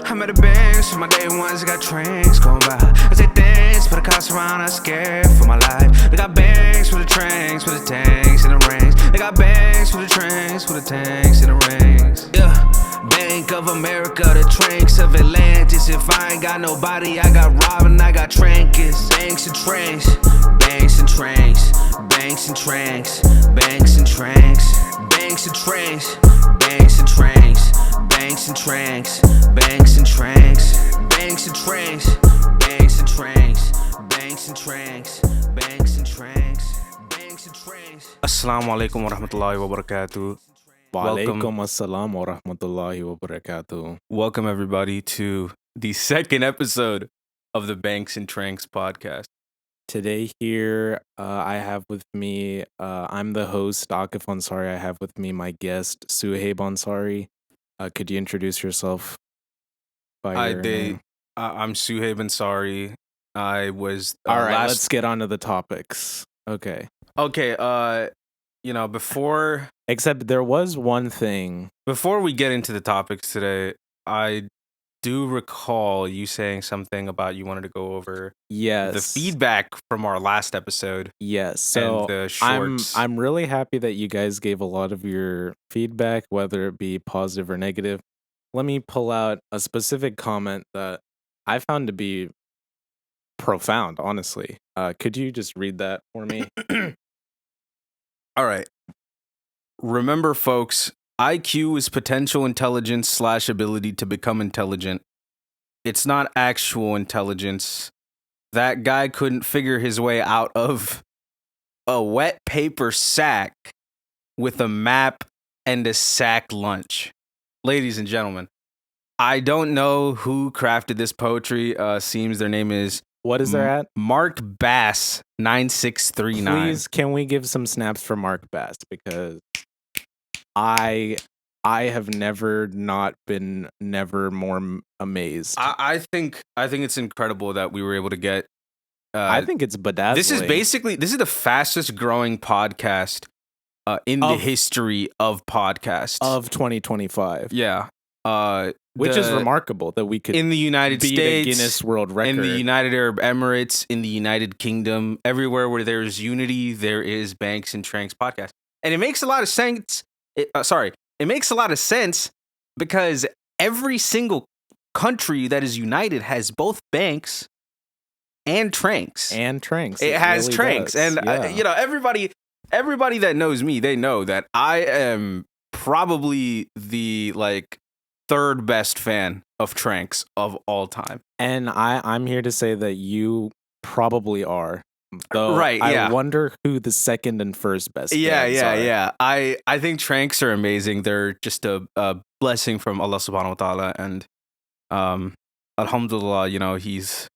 I'm at the banks for my day ones, I got Tranks going by. I say thanks, but the cops around, I'm scared for my life. They got banks for the Tranks, for the tanks and the rings. They got banks for the Tranks, for the tanks and the rings. Yeah, Bank of America, the Tranks of Atlantis. If I ain't got nobody, I got Robin, I got Tranks. Banks and Tranks, banks and Tranks, banks and Tranks, banks and Tranks, banks and Tranks, banks and Tranks. Banks and Tranks, banks and Tranks, banks and Tranks, banks and Tranks, banks and Tranks, banks and Tranks, banks and Tranks. Assalamu alaikum wa rahmatullahi wa barakatuh. Walaikum assalam wa rahmatullahi wa barakatuh. Welcome everybody to the second episode of the Banks and Tranks podcast. Today here, I have with me, I'm the host, Akif Ansari. I have with me my guest, Suhaib Ansari. Could you introduce yourself by your name? I'm Suhaib Ansari. I was all right. Let's get on to the topics. Okay. Before except there was one thing before we get into the topics today. I do recall you saying something about you wanted to go over the feedback from our last episode. Yes. So and the shorts. I'm really happy that you guys gave a lot of your feedback, whether it be positive or negative. Let me pull out a specific comment that I found to be profound, honestly. Could you just read that for me? All right. Remember, folks, IQ is potential intelligence / ability to become intelligent. It's not actual intelligence. That guy couldn't figure his way out of a wet paper sack with a map and a sack lunch. Ladies and gentlemen, I don't know who crafted this poetry. Seems their name is... What is there at? Mark Bass 9639. Please, can we give some snaps for Mark Bass? Because I have never not been more amazed. I think it's incredible that we were able to get. I think it's bedazzling. This is the fastest growing podcast in the history of podcasts of 2025. Yeah. Which is remarkable that we could in the United States, the Guinness World Record, in the United Arab Emirates, in the United Kingdom, everywhere where there is unity, there is Banks and Tranks podcast, and it makes a lot of sense. It makes a lot of sense because every single country that is united has both Banks and Tranks. It has really Tranks, does. And everybody that knows me, they know that I am probably the third best fan of Tranks of all time. And I'm here to say that you probably are. Though right, yeah. I wonder who the second and first best fans are. Yeah. I think Tranks are amazing. They're just a blessing from Allah subhanahu wa ta'ala. And alhamdulillah, he's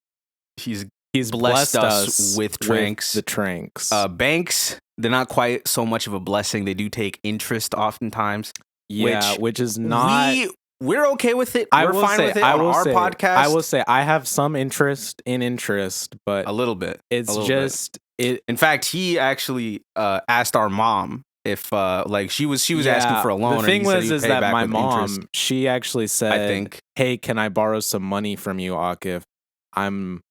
blessed us with Tranks. The Tranks. Banks, they're not quite so much of a blessing. They do take interest oftentimes. Yeah, which is not... We're okay with it. We're fine with it on our podcast. I will say I have some interest, but a little bit. It's just it. In fact, he actually asked our mom if she was asking for a loan. The thing is that my mom, interest. She actually said, I think, "Hey, can I borrow some money from you, Akif? I'm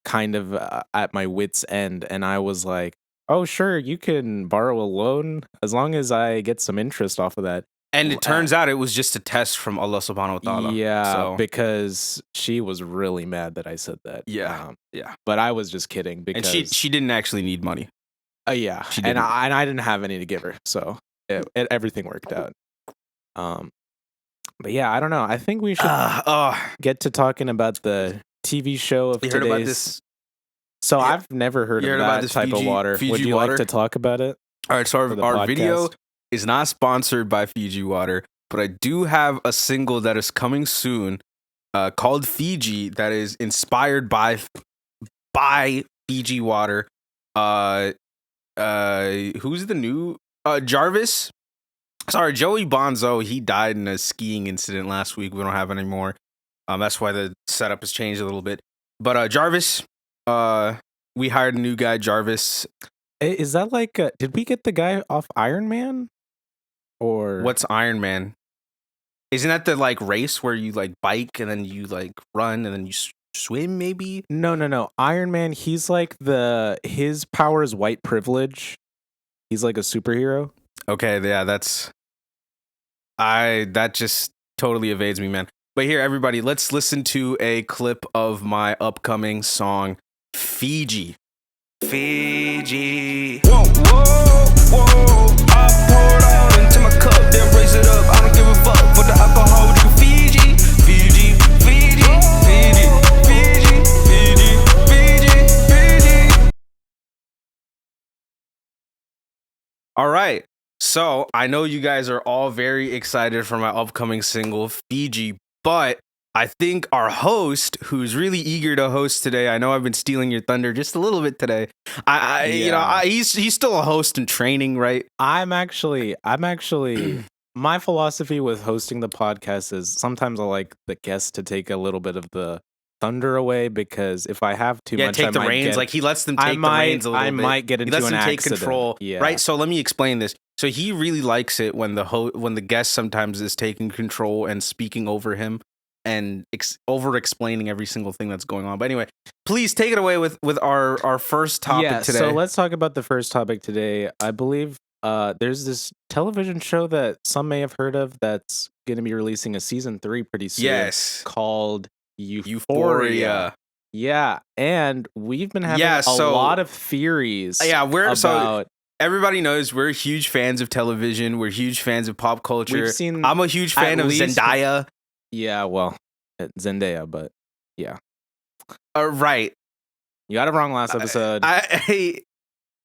kind of at my wit's end," and I was like, "Oh, sure, you can borrow a loan as long as I get some interest off of that." And it turns out it was just a test from Allah subhanahu wa ta'ala. Yeah, because she was really mad that I said that. Yeah. But I was just kidding because and she didn't actually need money. Yeah, and I didn't have any to give her, so everything worked out. But yeah, I don't know. I think we should get to talking about the TV show of today's. Heard about this? So I've never heard of that type of water. Would you like to talk about it? All right, so our video is not sponsored by Fiji Water, but I do have a single that is coming soon called Fiji that is inspired by Fiji Water. Who's the new Jarvis? Sorry, Joey Bonzo. He died in a skiing incident last week. We don't have it anymore. That's why the setup has changed a little bit. But Jarvis, we hired a new guy, Jarvis. Is that did we get the guy off Iron Man? Or what's Iron Man? Isn't that the like race where you like bike and then you like run and then you swim maybe? No. Iron Man, he's like his power is white privilege. He's like a superhero. Okay, yeah, that just totally evades me, man. But here, everybody, let's listen to a clip of my upcoming song, Fiji. Fiji. Whoa, whoa, whoa. I pour it all into my cup, then raise it up. I don't give a fuck for the alcohol with you. Fiji, Fiji, Fiji, Fiji, Fiji, Fiji, Fiji, Fiji. All right. So I know you guys are all very excited for my upcoming single, Fiji, but I think our host, who's really eager to host today, I know I've been stealing your thunder just a little bit today. He's still a host in training, right? I'm actually my philosophy with hosting the podcast is sometimes I like the guests to take a little bit of the thunder away, because if I have too much, take I the might reins. Get, like he lets them take the reins a little bit. I might get into he lets an them take accident. control, Yeah. right? So let me explain this. So he really likes it when the guest sometimes is taking control and speaking over him and over explaining every single thing that's going on. But anyway, please take it away with our first topic today. So let's talk about the first topic today. I believe there's this television show that some may have heard of that's going to be releasing a season 3 pretty soon. Yes, called Euphoria. Yeah, and we've been having a lot of theories. So everybody knows we're huge fans of television. We're huge fans of pop culture. I'm a huge fan of Zendaya. Yeah, well, Zendaya, but yeah. Right. You got it wrong last episode.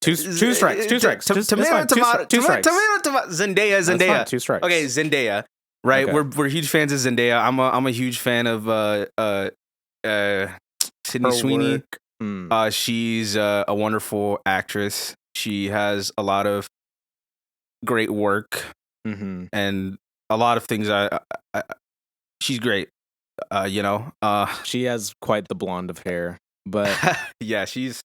Two strikes. Tomato. Zendaya. 2 strikes. Okay, Zendaya. Right. Okay. We're huge fans of Zendaya. I'm a huge fan of Sydney Sweeney. She's a wonderful actress. She has a lot of great work and a lot of things. She's great. She has quite the blonde of hair, but yeah, she's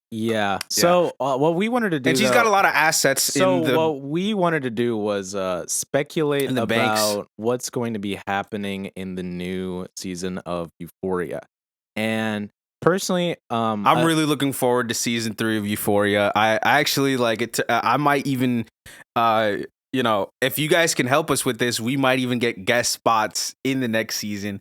So what we wanted to do, and she's got a lot of assets. So what we wanted to do was speculate about what's going to be happening in the new season of Euphoria, and personally, I'm really looking forward to season 3 of Euphoria. I actually like it. I might even, if you guys can help us with this, we might even get guest spots in the next season.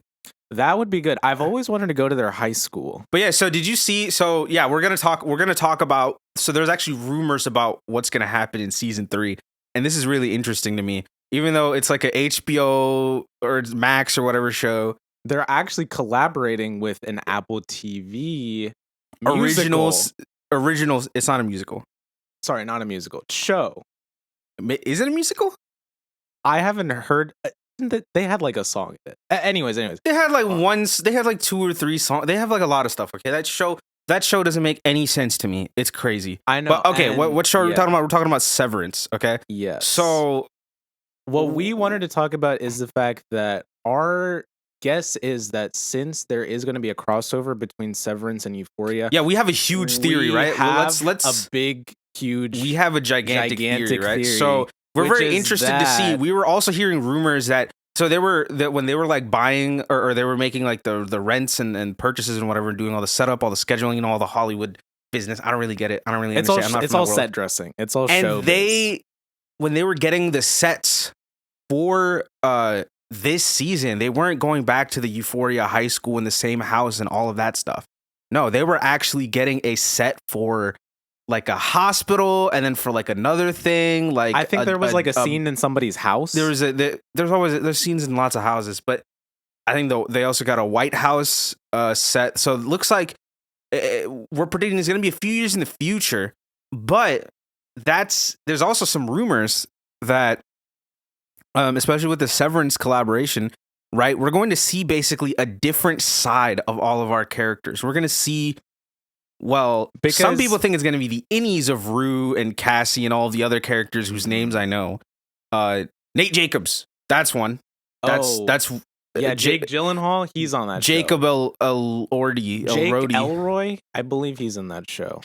That would be good. I've always wanted to go to their high school. But yeah, so did you see? So yeah, we're gonna talk about. So there's actually rumors about what's gonna happen in season 3, and this is really interesting to me. Even though it's like a HBO or Max or whatever show. They're actually collaborating with an Apple TV originals. It's not a musical. Sorry, not a musical. Show. Is it a musical? I haven't heard. They had like a song in it. Anyways. They had like They had like 2 or 3 songs. They have like a lot of stuff. Okay, that show doesn't make any sense to me. It's crazy. I know. But okay, what show are we talking about? We're talking about Severance. Okay. Yes. So what we wanted to talk about is the fact that our guess is that since there is going to be a crossover between Severance and Euphoria, we have a huge theory, right? Let's we have a gigantic theory, right? So we're very interested to see. We were also hearing rumors that when they were like buying or they were making like the rents and purchases and whatever, doing all the setup, all the scheduling, all the Hollywood business. I don't really get it. I don't really understand. It's all set dressing. It's all show. And when they were getting the sets for this season, they weren't going back to the Euphoria high school in the same house and all of that stuff. No, they were actually getting a set for like a hospital and then for like another thing. Like I think there was like a scene in somebody's house. There's scenes in lots of houses, but I think they also got a White House set. So it looks like we're predicting it's going to be a few years in the future. But there's also some rumors that especially with the Severance collaboration, right? We're going to see basically a different side of all of our characters. We're going to see, because some people think it's going to be the innies of Rue and Cassie and all the other characters whose names I know. Nate Jacobs, that's one. That's Jake Gyllenhaal, he's on that Jacob show. Elordi. Jake Elroy, I believe he's in that show.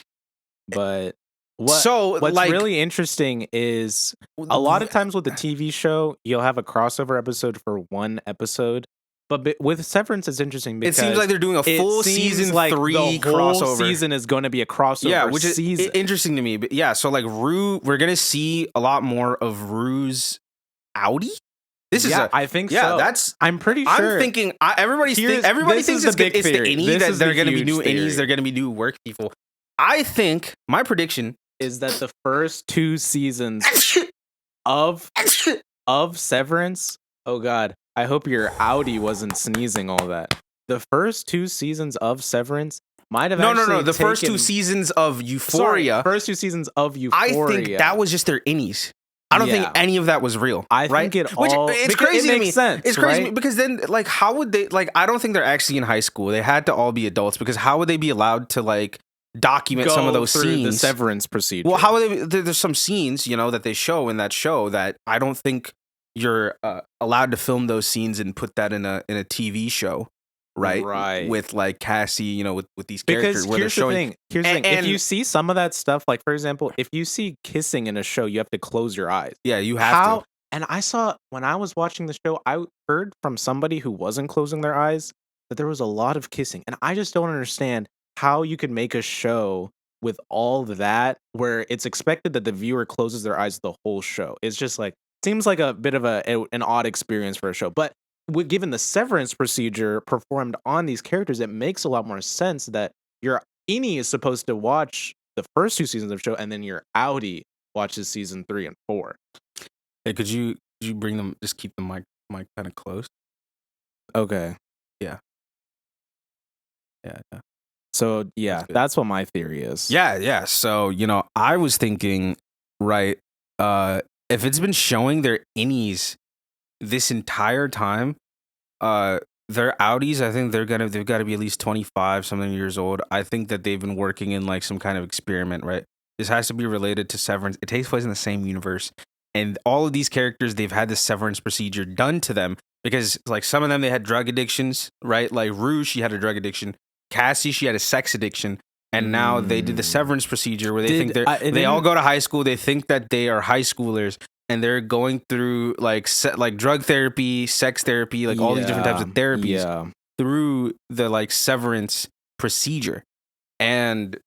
But What's like, really interesting is a lot of times with the TV show, you'll have a crossover episode for one episode. But with Severance, it's interesting because it seems like they're doing a full season like 3 the whole crossover. season is going to be a crossover. Yeah, which is season. interesting to me. But yeah, so like we're gonna see a lot more of Rue's Audi. I think so. I'm pretty sure. I'm thinking everybody thinks it's the innie that they're going to be new innies. They're going to be new work people. I think my prediction is that the first 2 seasons of Severance. Oh God, I hope your Audi wasn't sneezing all that. The first 2 seasons of Severance might have no. The first 2 seasons of Euphoria. Sorry, first 2 seasons of Euphoria. I think that was just their innies. I don't think any of that was real. I think it's crazy it to makes me. sense, it's crazy right? because then, like, how would they? Like, I don't think they're actually in high school. They had to all be adults because how would they be allowed to like document some of those scenes? The Severance procedure. Well, how would they? There's some scenes, that they show in that show that I don't think you're allowed to film those scenes and put that in a TV show. Right. With like Cassie, with these characters where they're showing. Here's the thing. If you see some of that stuff, like for example, if you see kissing in a show, you have to close your eyes. Yeah, you have to. And I saw when I was watching the show, I heard from somebody who wasn't closing their eyes that there was a lot of kissing. And I just don't understand how you could make a show with all that where it's expected that the viewer closes their eyes the whole show. It's just like, seems like a bit of an odd experience for a show. But given the Severance procedure performed on these characters, it makes a lot more sense that your innie is supposed to watch the first 2 seasons of the show, and then your outie watches season 3 and 4. Hey, could you bring them? Just keep the mic kind of close. Okay. Yeah. So that's what my theory is. Yeah. So I was thinking, right? If it's been showing their innies this entire time, their outies, I think they've got to be at least 25 something years old. I think that they've been working in like some kind of experiment, right? This has to be related to Severance. It takes place in the same universe, and all of these characters, they've had this Severance procedure done to them because like some of them, they had drug addictions, right? Like Rue, she had a drug addiction. Cassie, she had a sex addiction. And now they did the Severance procedure where they all go to high school. They think that they are high schoolers, and they're going through like drug therapy, sex therapy, like all these different types of therapies through the like Severance procedure. And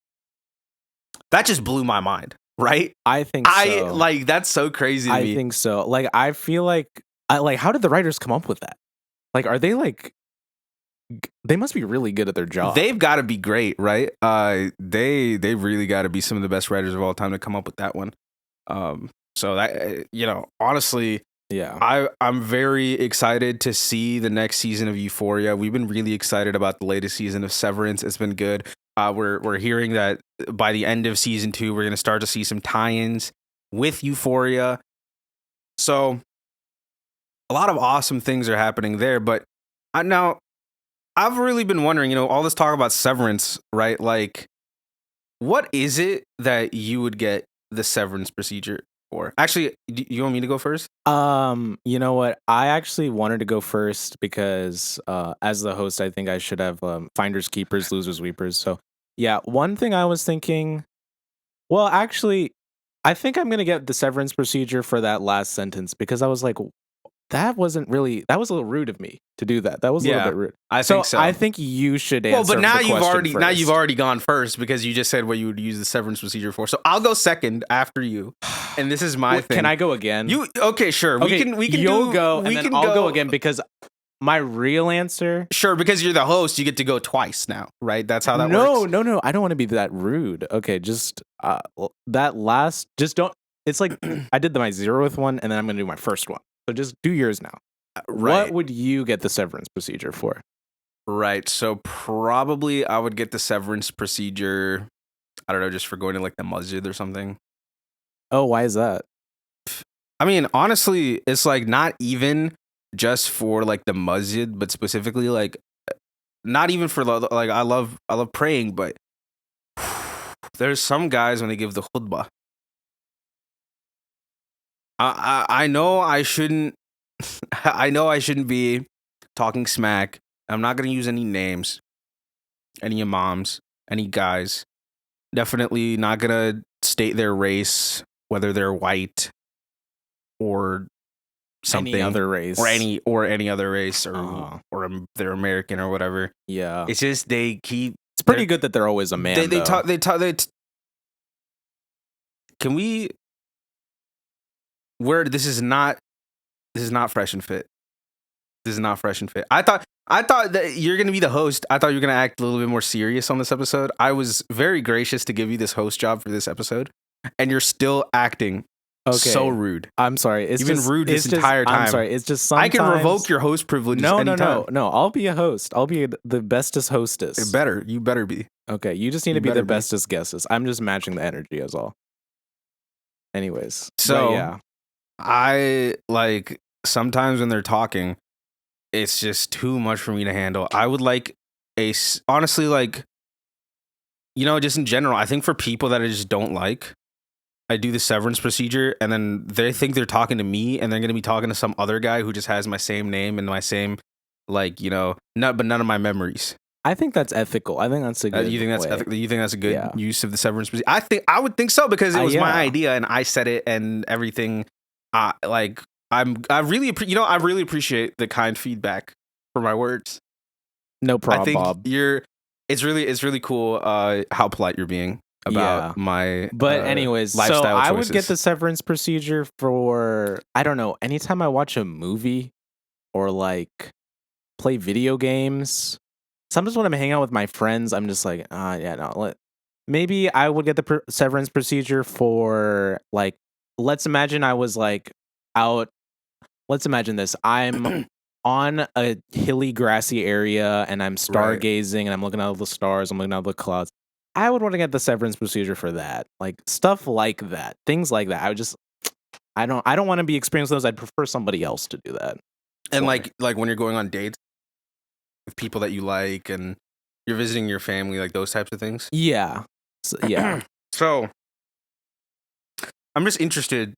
that just blew my mind, right? I think so. That's so crazy to me. I think so. Like, I feel like, how did the writers come up with that? Like, are they like, they must be really good at their job. They've got to be great, right? They really got to be some of the best writers of all time to come up with that one. So that honestly, I'm very excited to see the next season of Euphoria. We've been really excited about the latest season of Severance. It's been good. We're hearing that by the end of season 2, we're going to start to see some tie-ins with Euphoria. So a lot of awesome things are happening there. But now I've really been wondering, all this talk about Severance, right? Like, what is it that you would get the Severance procedure for? Actually, do you want me to go first? You know what? I actually wanted to go first because as the host, I think I should have finders, keepers, losers, weepers. So yeah, one thing I was thinking, well, actually, I think I'm going to get the Severance procedure for that last sentence because I was like, that was a little rude of me to do that. That was a little bit rude. I think so. I think you should answer. Well, but now you've you've already gone first because you just said what you would use the Severance procedure for. So I'll go second after you, and this is my thing. Can I go again? Okay? Sure. Okay, we can You'll do, go, we and can then I'll go again because my real answer. Sure, because you're the host, you get to go twice now, right? That's how that works. No. I don't want to be that rude. Okay, just that last. Just don't. It's like I did my 0th one, and then I'm going to do my first one. So just do yours now. Right. What would you get the Severance procedure for? Right. So probably I would get the Severance procedure, I don't know, just for going to like the masjid or something. Oh, why is that? I mean, honestly, it's like not even just for like the masjid, but specifically like not even for like I love praying, but there's some guys when they give the khutbah. I know I shouldn't be talking smack. I'm not going to use any names, any imams, any guys. Definitely not gonna state their race, whether they're white or something, Any other race. or any other race, or they're American or whatever. Yeah. It's just they keep. It's pretty good that they're always a man. They talk. Can we? Where this is not fresh and fit. This is not fresh and fit. I thought that you're gonna be the host. I thought you were gonna act a little bit more serious on this episode. I was very gracious to give you this host job for this episode, and you're still acting so rude. I'm sorry. You've been rude this entire time. I'm sorry. It's just sometimes... I can revoke your host privileges anytime. No. I'll be a host. I'll be the bestest hostess. You better be. Okay, you just need to be the bestest guesses. I'm just matching the energy as all. Anyways. So, yeah. I, like, sometimes when they're talking, it's just too much for me to handle. I would like honestly, like, just in general, I think for people that I just don't like, I do the severance procedure, and then they think they're talking to me, and they're going to be talking to some other guy who just has my same name and my same, like, but none of my memories. I think that's ethical. I think that's a good You think that's way. ethical? You think that's a good use of the severance procedure? I would think so, because it was my idea, and I said it, and everything. I really appreciate the kind feedback for my words. No problem, I think Bob. It's really cool how polite you're being about my anyways, lifestyle so I choices. would get the severance procedure for, I don't know, anytime I watch a movie or like play video games. Sometimes when I'm hanging out with my friends, I'm just like, maybe I would get the severance procedure for, like, let's imagine I was like out. Let's imagine this. I'm on a hilly, grassy area, and I'm stargazing, and I'm looking out at the stars. I'm looking out at the clouds. I would want to get the severance procedure for that, like stuff like that, things like that. I don't want to be experiencing those. I'd prefer somebody else to do that. And like when you're going on dates with people that you like, and you're visiting your family, like those types of things. Yeah, So I'm just interested.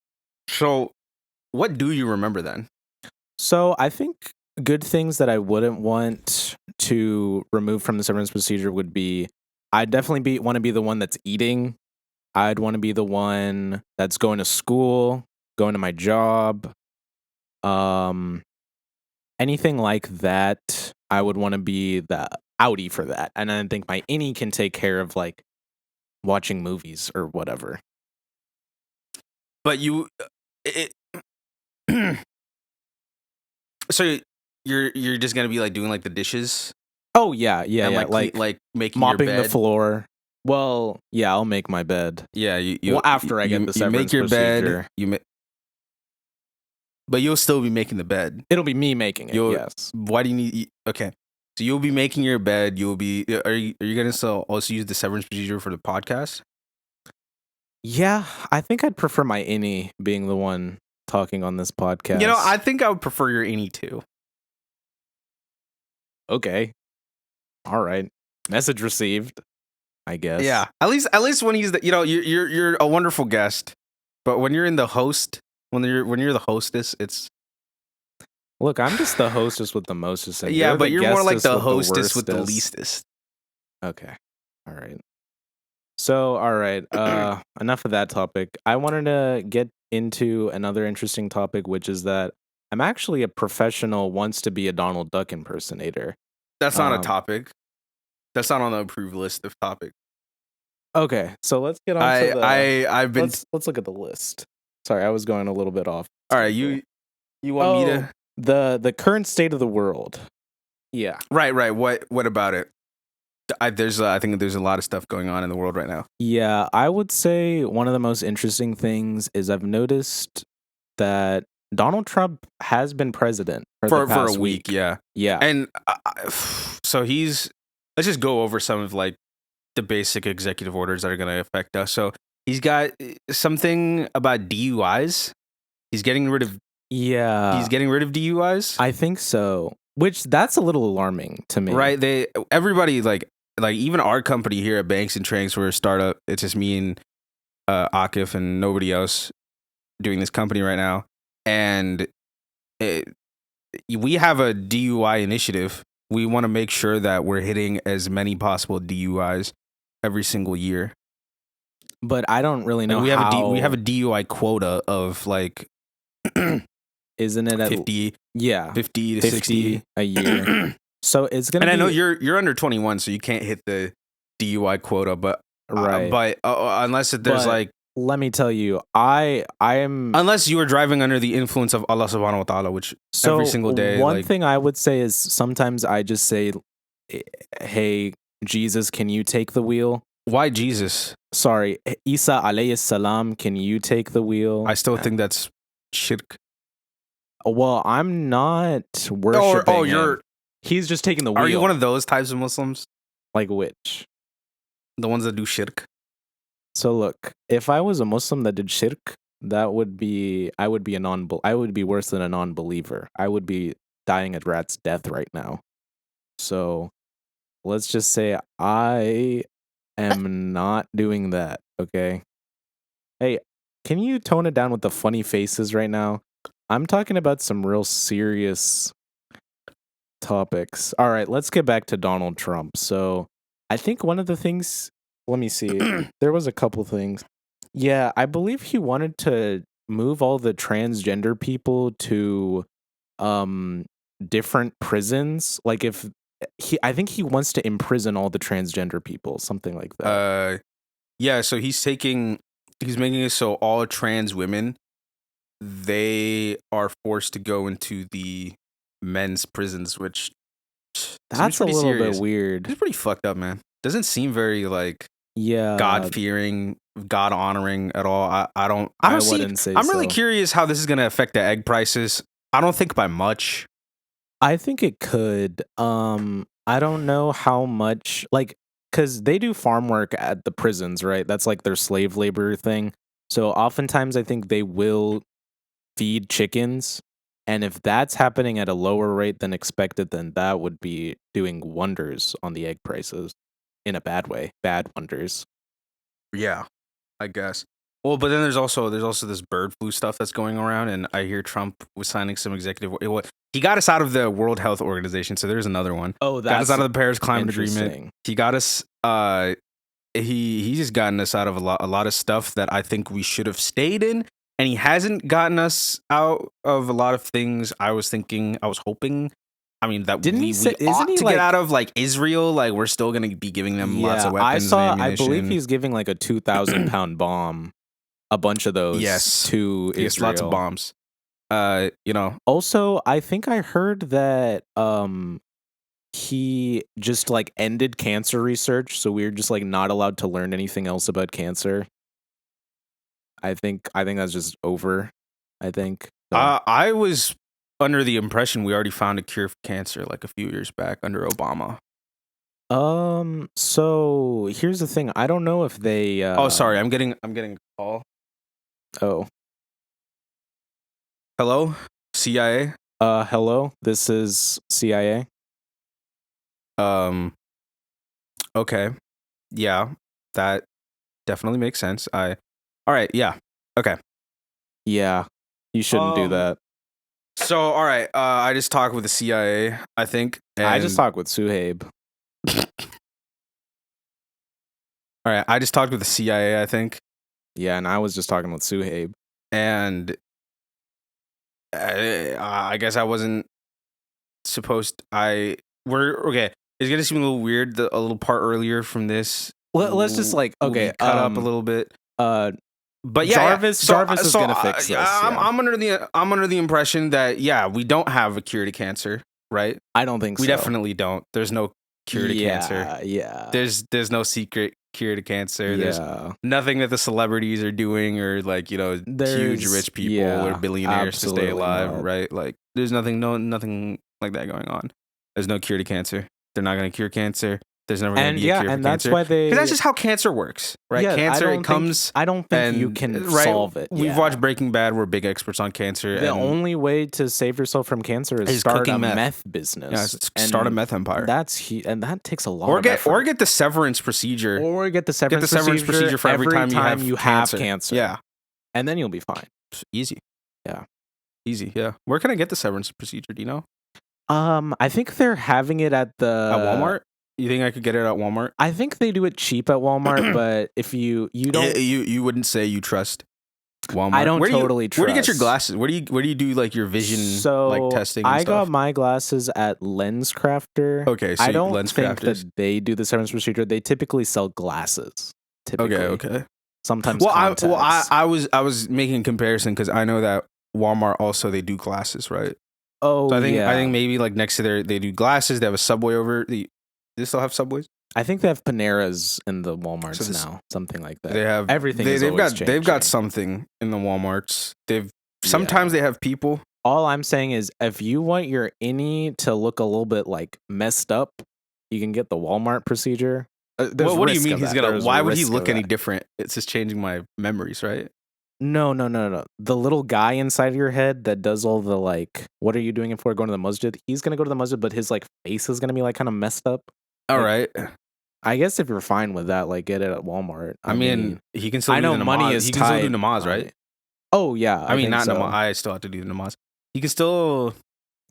So what do you remember then? So I think good things that I wouldn't want to remove from the severance procedure would be, I'd definitely want to be the one that's eating. I'd want to be the one that's going to school, going to my job. Anything like that, I would want to be the outie for that. And I think my innie can take care of, like, watching movies or whatever. But so you're just gonna be like doing like the dishes? Oh yeah, and like making mopping your bed? the floor. Well, yeah, I'll make my bed. Yeah, after I get the severance make your procedure. bed. But you'll still be making the bed. It'll be me making it. Yes. Why do you need? Okay, so you'll be making your bed. You'll be. Are you gonna still also use the severance procedure for the podcast? Yeah, I think I'd prefer my innie being the one talking on this podcast. I think I would prefer your innie too. Okay. All right. Message received, I guess. Yeah. At least when he's you're a wonderful guest, but when you're in the host, when you're the hostess, it's. Look, I'm just the hostess with the mostest. Yeah, but you're more like the hostess with the leastest. Okay. All right. So, all right. Enough of that topic. I wanted to get into another interesting topic, which is that I'm actually a professional wants to be a Donald Duck impersonator. That's not a topic. That's not on the approved list of topics. Okay, so let's get on to let's look at the list. Sorry, I was going a little bit off. All right, you want me to the current state of the world. Yeah. Right. What about it? I think there's a lot of stuff going on in the world right now. Yeah, I would say one of the most interesting things is I've noticed that Donald Trump has been president for a week. Yeah. And so let's just go over some of like the basic executive orders that are going to affect us. So he's got something about DUIs. He's getting rid of DUIs. I think so. Which that's a little alarming to me. Right? Everybody like even our company here at Banks and Tranks, we're a startup. It's just me and Akif and nobody else doing this company right now. And we have a DUI initiative. We want to make sure that we're hitting as many possible DUIs every single year. But I don't really know we how. we have a DUI quota of like Isn't it at 50 yeah 50 to 50 60 a year? So it's gonna and be I know you're under 21, so you can't hit the DUI quota, but right. unless there's But like let me tell you, I'm unless you were driving under the influence of Allah subhanahu wa ta'ala, which so every single day one like thing I would say is sometimes I just say, "Hey Jesus, can you take the wheel?" why Jesus? Sorry, Isa alayhi salam, can you take the wheel? I still think that's shirk. Well, I'm not worshiping him. He's just taking the wheel. Are you one of those types of Muslims? like which? The ones that do shirk? So look, if I was a Muslim that did shirk, I would be worse than a non-believer. I would be dying a rat's death right now. So let's just say I am not doing that, okay? Hey, can you tone it down with the funny faces right now? I'm talking about some real serious topics. All right, let's get back to Donald Trump. So I think one of the things, let me see, there was a couple things. Yeah, I believe he wanted to move all the transgender people to different prisons. Like I think he wants to imprison all the transgender people, something like that. Yeah, so he's making it so all trans women, they are forced to go into the men's prisons, which That's a little bit weird. It's pretty fucked up, man. Doesn't seem very like Yeah, God fearing, God honoring at all. I wouldn't say I'm really so. curious how this is gonna affect the egg prices. I don't think by much. I think it could. I don't know how much, like, because they do farm work at the prisons, right? That's like their slave labor thing. So oftentimes I think they will feed chickens. And if that's happening at a lower rate than expected, then that would be doing wonders on the egg prices in a bad way. Bad wonders. Yeah, I guess. Well, but then there's also this bird flu stuff that's going around, and I hear Trump was signing some exexecutive. He got us out of the World Health Organization, so there's another one. Oh, got us out of the Paris Climate interesting. Agreement. He got us. He's just gotten us out of a lot of stuff that I think we should have stayed in, and he hasn't gotten us out of a lot of things. I was hoping. I mean, that Didn't we he say? ought Isn't he to like get out of like Israel? Like we're still gonna be giving them lots of weapons. I believe he's giving like a 2,000-pound bomb, a bunch of those. Yes. To Israel. Yes, lots of bombs. Also, I think I heard that he just like ended cancer research, so we're just like not allowed to learn anything else about cancer. I think that's just over. I think. So. I was under the impression we already found a cure for cancer like a few years back under Obama. So here's the thing. I don't know if they. Oh, sorry. I'm getting a call. Oh. Hello, CIA. Hello. This is CIA. Okay. Yeah, that definitely makes sense. All right. Yeah. Okay. Yeah, you shouldn't do that. So, all right. I just talked with the CIA. I think. I just talked with Suhaib. All right. I just talked with the CIA. I think. Yeah, and I was just talking with Suhaib. And I guess I wasn't supposed. We're okay. It's gonna seem a little weird. A little part earlier from this. Let's just like okay, cut up a little bit. But yeah, Jarvis is gonna fix this. I'm under the impression that we don't have a cure to cancer, right? I don't think so. We definitely don't. There's no cure to cancer. Yeah. There's no secret cure to cancer. Yeah. There's nothing that the celebrities are doing or like, huge rich people or billionaires to stay alive, right? Like there's nothing like that going on. There's no cure to cancer. They're not going to cure cancer. There's never going to be a cure for that's cancer. Why because that's just how cancer works, right? Yeah, cancer, I don't think you can solve it. We've watched Breaking Bad. We're big experts on cancer. The only way to save yourself from cancer is start a meth business. Yeah, start a meth empire. And that takes a lot of effort. Or get the severance procedure. Or get the severance procedure for every time you have cancer. Yeah. And then you'll be fine. Easy. Yeah. Easy, yeah. Where can I get the severance procedure? Do you know? I think they're having it at Walmart? You think I could get it at Walmart? I think they do it cheap at Walmart, but if you don't, You wouldn't say you trust Walmart. I don't totally Where do you get your trust. glasses? Where do you do like your vision like testing? And I stuff? got my glasses at LensCrafter. Okay, so I don't Lens think Crafters. that they do the severance procedure. They typically sell glasses. Typically. Okay. Sometimes Well, contacts. I was making a comparison because I know that Walmart also they do glasses, right? Oh, So I yeah. think maybe like next to they do glasses. They have a Subway over. Do they still have Subways? I think they have Paneras in the Walmarts So this- now, something like that. They have everything. They've got changing. something in the Walmarts. Sometimes they have people. All I'm saying is, if you want your innie to look a little bit like messed up, you can get the Walmart procedure. What do you risk mean of he's that. gonna? There's Why would he risk look of any that. different? It's just changing my memories, right? No. The little guy inside of your head that does all the like, what are you doing it for? Going to the masjid? He's gonna go to the masjid, but his like face is gonna be like kind of messed up. All Like, right. I guess if you're fine with that, like get it at Walmart. I mean, he can still. I do know the money namaz. is He can still tight do namaz, on right? it. Oh yeah, I mean, think not so. namaz. I still have to do the namaz. He can still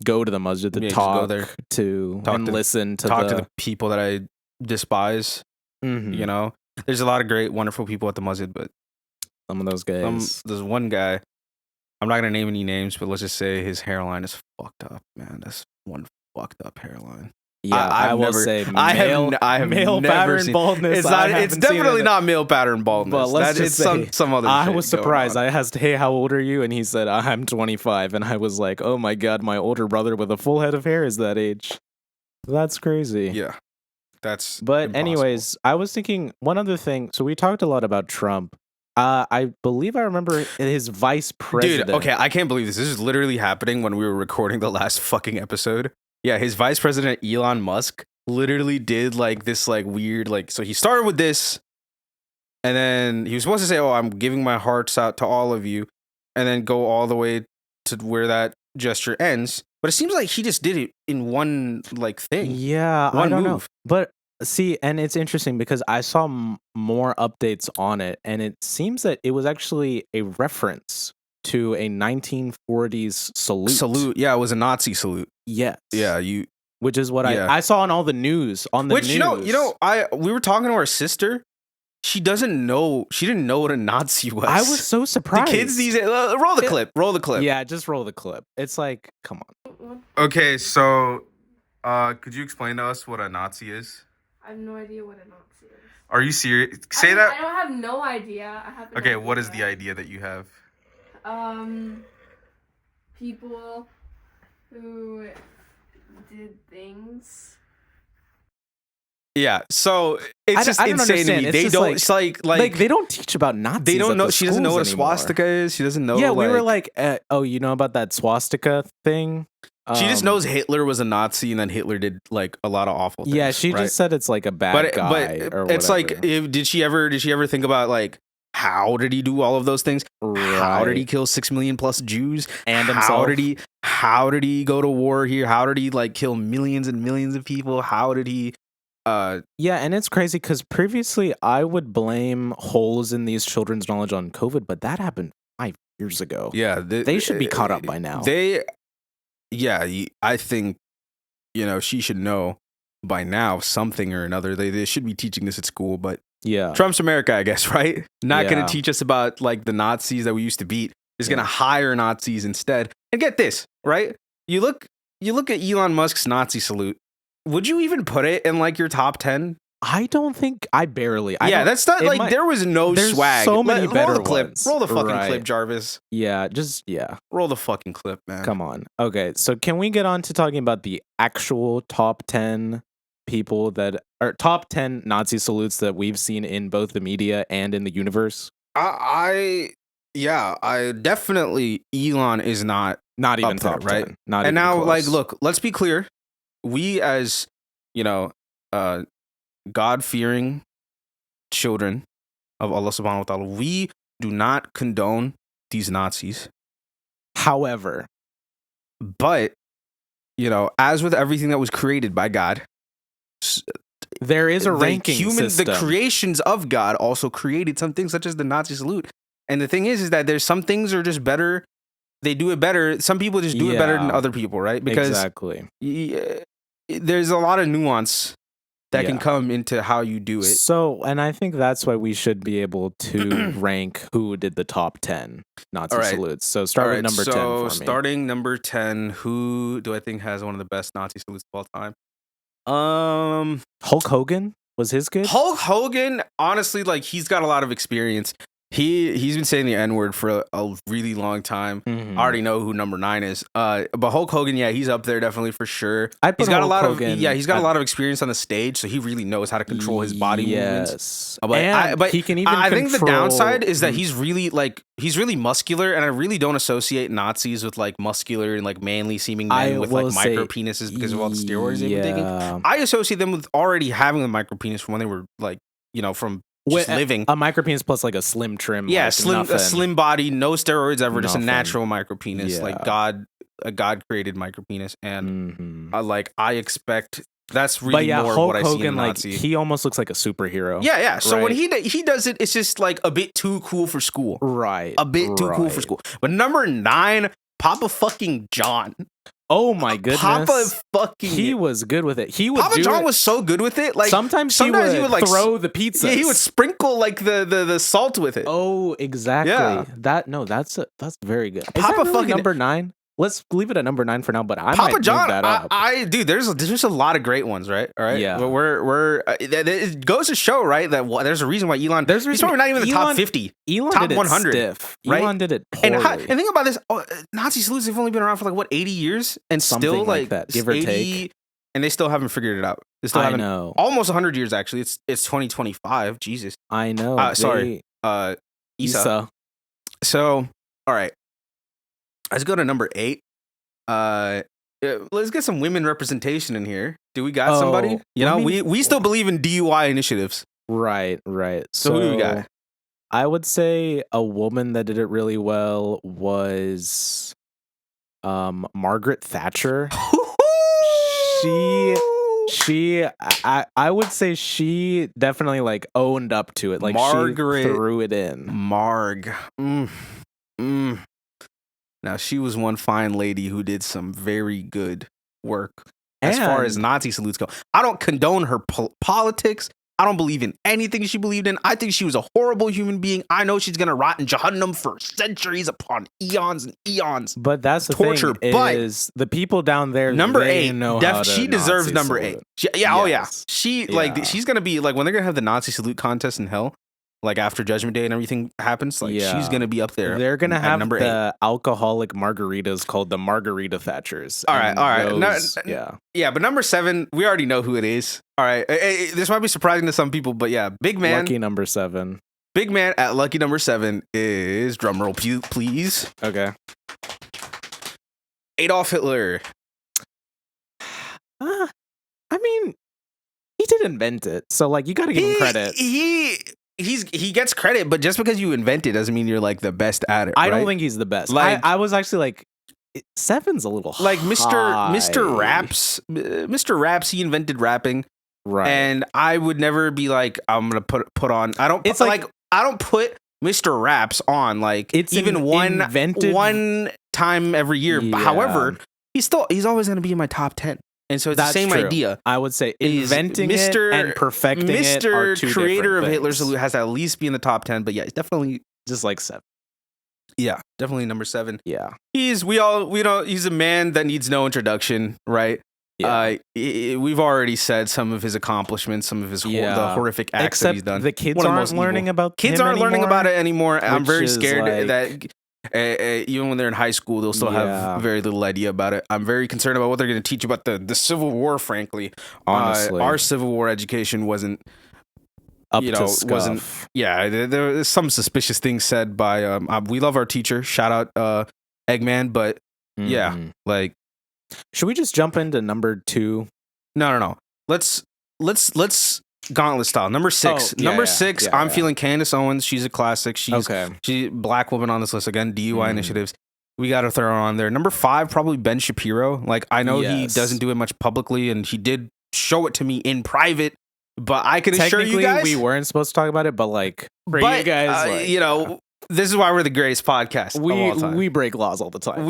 Go to the masjid to Yeah, just go talk there. to and listen to talk to the people that I despise. Mhm. You know, there's a lot of great, wonderful people at the masjid, but some of those guys. there's one guy. I'm not gonna name any names, but let's just say his hairline is fucked up, man. That's one fucked up hairline. Yeah, I I've will never- say I have male never pattern seen- baldness. It's I not. It's haven't seen definitely it. not male pattern baldness. But let's just it's say, some other. I shit was going surprised. on. I asked, "Hey, how old are you?" And he said, "I'm 25." And I was like, "Oh my god, my older brother with a full head of hair is that age." That's crazy. Yeah, that's. But impossible. anyways, I was thinking one other thing. So we talked a lot about Trump. I believe I remember his vice president. Dude, okay, I can't believe this. This is literally happening when we were recording the last fucking episode. Yeah, his vice president Elon Musk literally did like this like weird like so he started with this and then he was supposed to say, "Oh, I'm giving my hearts out to all of you," and then go all the way to where that gesture ends. But it seems like he just did it in one like thing. Yeah, I One don't know. move. But see, and it's interesting because I saw more updates on it, and it seems that it was actually a reference to a 1940s salute. Salute. Yeah, it was a Nazi salute. Yes. Yeah, you Which is what Yeah. I saw on all the news. On the Which news. we were talking to our sister. She didn't know what a Nazi was. I was so the surprised. kids these roll the clip. Roll the clip. Yeah, just roll the clip. It's like, come on. Okay, so could you explain to us what a Nazi is? I have no idea what a Nazi is. Are you serious? I don't have no idea. I have no Okay, idea. what is the idea that you have? People who did things. Yeah, so it's just I don't insane to understand. me. It's They just don't. like- It's like Like they don't teach about Nazis. they don't at know. the She doesn't know what a schools anymore. swastika is. She doesn't know. Yeah, we were like, oh, you know about that swastika thing? She just knows Hitler was a Nazi, and then Hitler did like a lot of awful things. Yeah, she right? just said it's like a bad guy. Or it's like, whatever. did she ever think about like how did he do all of those things? How did he kill 6 million plus Jews? And How himself? How did he go to war here? How did he like kill millions and millions of people? How did he? Yeah, and it's crazy because previously I would blame holes in these children's knowledge on COVID, but that happened 5 years ago. Yeah, They should be caught up by now. I think she should know by now something or another. They should be teaching this at school, but Yeah. Trump's America, I guess, right? Not going Yeah. to teach us about like the Nazis that we used to beat. Is going to hire Nazis instead. And get this, right? You look at Elon Musk's Nazi salute. Would you even put it in like your top 10? I don't think I barely. That's not it like might- there was no there's swag. so many better roll the clip. ones. Roll the fucking Right. clip, Jarvis. Yeah, Roll the fucking clip, man. come on. Okay, so can we get on to talking about the actual top 10 people that are top 10 Nazi salutes that we've seen in both the media and in the universe? I definitely Elon is not. Not even Up there, top right? 10. Not And even now, close. like, look, let's be clear. We as God-fearing children of Allah subhanahu wa ta'ala, we do not condone these Nazis. However, But, as with everything that was created by God, there is a ranking the system. creations of God also created some things such as the Nazi salute. And the thing is that there's some things are just better. They do it better. Some people just do it better than Yeah. other people, right? Because Exactly. there's a lot of nuance that can come into how you do it. So, and I think that's why we should be able to rank who did the top 10 Nazi salutes. So start with number 10 for me. Starting number 10, who do I think has one of the best Nazi salutes of all time? Hulk Hogan? Was his good? Hulk Hogan, honestly, like he's got a lot of experience. He's been saying the N-word for a really long time. I already know who number 9 is. But Hulk Hogan, yeah, he's up there definitely for sure. He's got a lot of a lot of experience on the stage, so he really knows how to control his body movements. But he can even I think the downside is that Mm-hmm. he's really muscular, and I really don't associate Nazis with like muscular and like manly seeming men with like micro penises because of all the steroids they've been taking. I associate them with already having the micro penis from when they were like, from just living. A micro penis plus like a slim trim. Yeah, like a slim body, no steroids ever, just a natural micro penis, Yeah. like a God created micro penis, and I expect that's really more Hulk of what I see in Hogan, a Nazi. like he almost looks like a superhero. Yeah. So when right? he does it, it's just like a bit too cool for school. Right. A bit too cool for school. But number 9, Papa fucking John. Oh my goodness. Papa fucking He was good with it. He would Papa John was so good with it. Like sometimes he would like throw the pizza. Yeah, he would sprinkle like the salt with it. Oh, exactly. Yeah. That's very good. Is Papa that really fucking number 9? Let's leave it at number 9 for now, but I Papa might John, move that up. dude, there's a lot of great ones, right? All right, Yeah. But it goes to show, right, that there's a reason why Elon. He's probably not even in the top 50, Elon top did 100, it stiff. right? Elon did it poorly. And think about this: Nazi salutes have only been around for like what 80 years, and Something still like that, give or 80, take. and they still haven't figured it out. They still haven't. know. Almost 100 years actually. It's 2025. Jesus. I know. Sorry. Isa. So, all right. Let's go to number 8. Let's get some women representation in here. Do we got somebody? We still believe in DUI initiatives. Right. So who do we got? I would say a woman that did it really well was Margaret Thatcher. I would say she definitely like owned up to it. Like Margaret she threw it in. Marg. Now, she was one fine lady who did some very good work as far as Nazi salutes go. I don't condone her politics. I don't believe in anything she believed in. I think she was a horrible human being. I know she's going to rot in Jahannam for centuries upon eons and eons. But that's the torture. Thing is the people down there. Number 8, know she deserves Nazi number salute. 8. Oh yeah. She's going to be like when they're going to have the Nazi salute contest in hell. Like after Judgment Day and everything happens, like she's gonna be up there. They're gonna have number the 8. Alcoholic margaritas called the Margarita Thatchers. All right. Those, But number 7, we already know who it is. All right, this might be surprising to some people, but yeah, big man. Lucky number 7. Big man at lucky number 7 is drumroll, please. Okay. Adolf Hitler. I mean, he did invent it, so like you got to give him credit. He gets credit, but just because you invent it doesn't mean you're like the best at it. I don't think he's the best. Like I was actually like, 7's a little like high. Mr. Raps. He invented rapping, right? And I would never be like, I'm gonna put on. I don't. It's like I don't put Mr. Raps on like it's even one time every year. Yeah. However, he's always gonna be in my top 10. And so it's the same idea. I would say inventing it and perfecting it are two creator of things. Hitler Salute has to at least be in the top 10. But yeah, it's definitely just like 7. Yeah, definitely number 7. Yeah, he's a man that needs no introduction, right? Yeah. We've already said some of his accomplishments, some of his the horrific acts that he's done. The kids aren't learning about learning about it anymore. I'm very scared that. Even when they're in high school, they'll still have very little idea about it. I'm very concerned about what they're going to teach about the Civil War. Frankly, honestly, our Civil War education wasn't up to scuff. There was some suspicious things said by. We love our teacher. Shout out Eggman, but like, should we just jump into number 2? No. Let's Gauntlet style. Number 6. Number 6. I'm feeling Candace Owens. She's a classic. She's black woman on this list again. DUI initiatives. We got to throw her on there. Number 5, probably Ben Shapiro. Like I know he doesn't do it much publicly, and he did show it to me in private. But I can assure you guys, we weren't supposed to talk about it. But like for you guys, this is why we're the greatest podcast. We break laws all the time.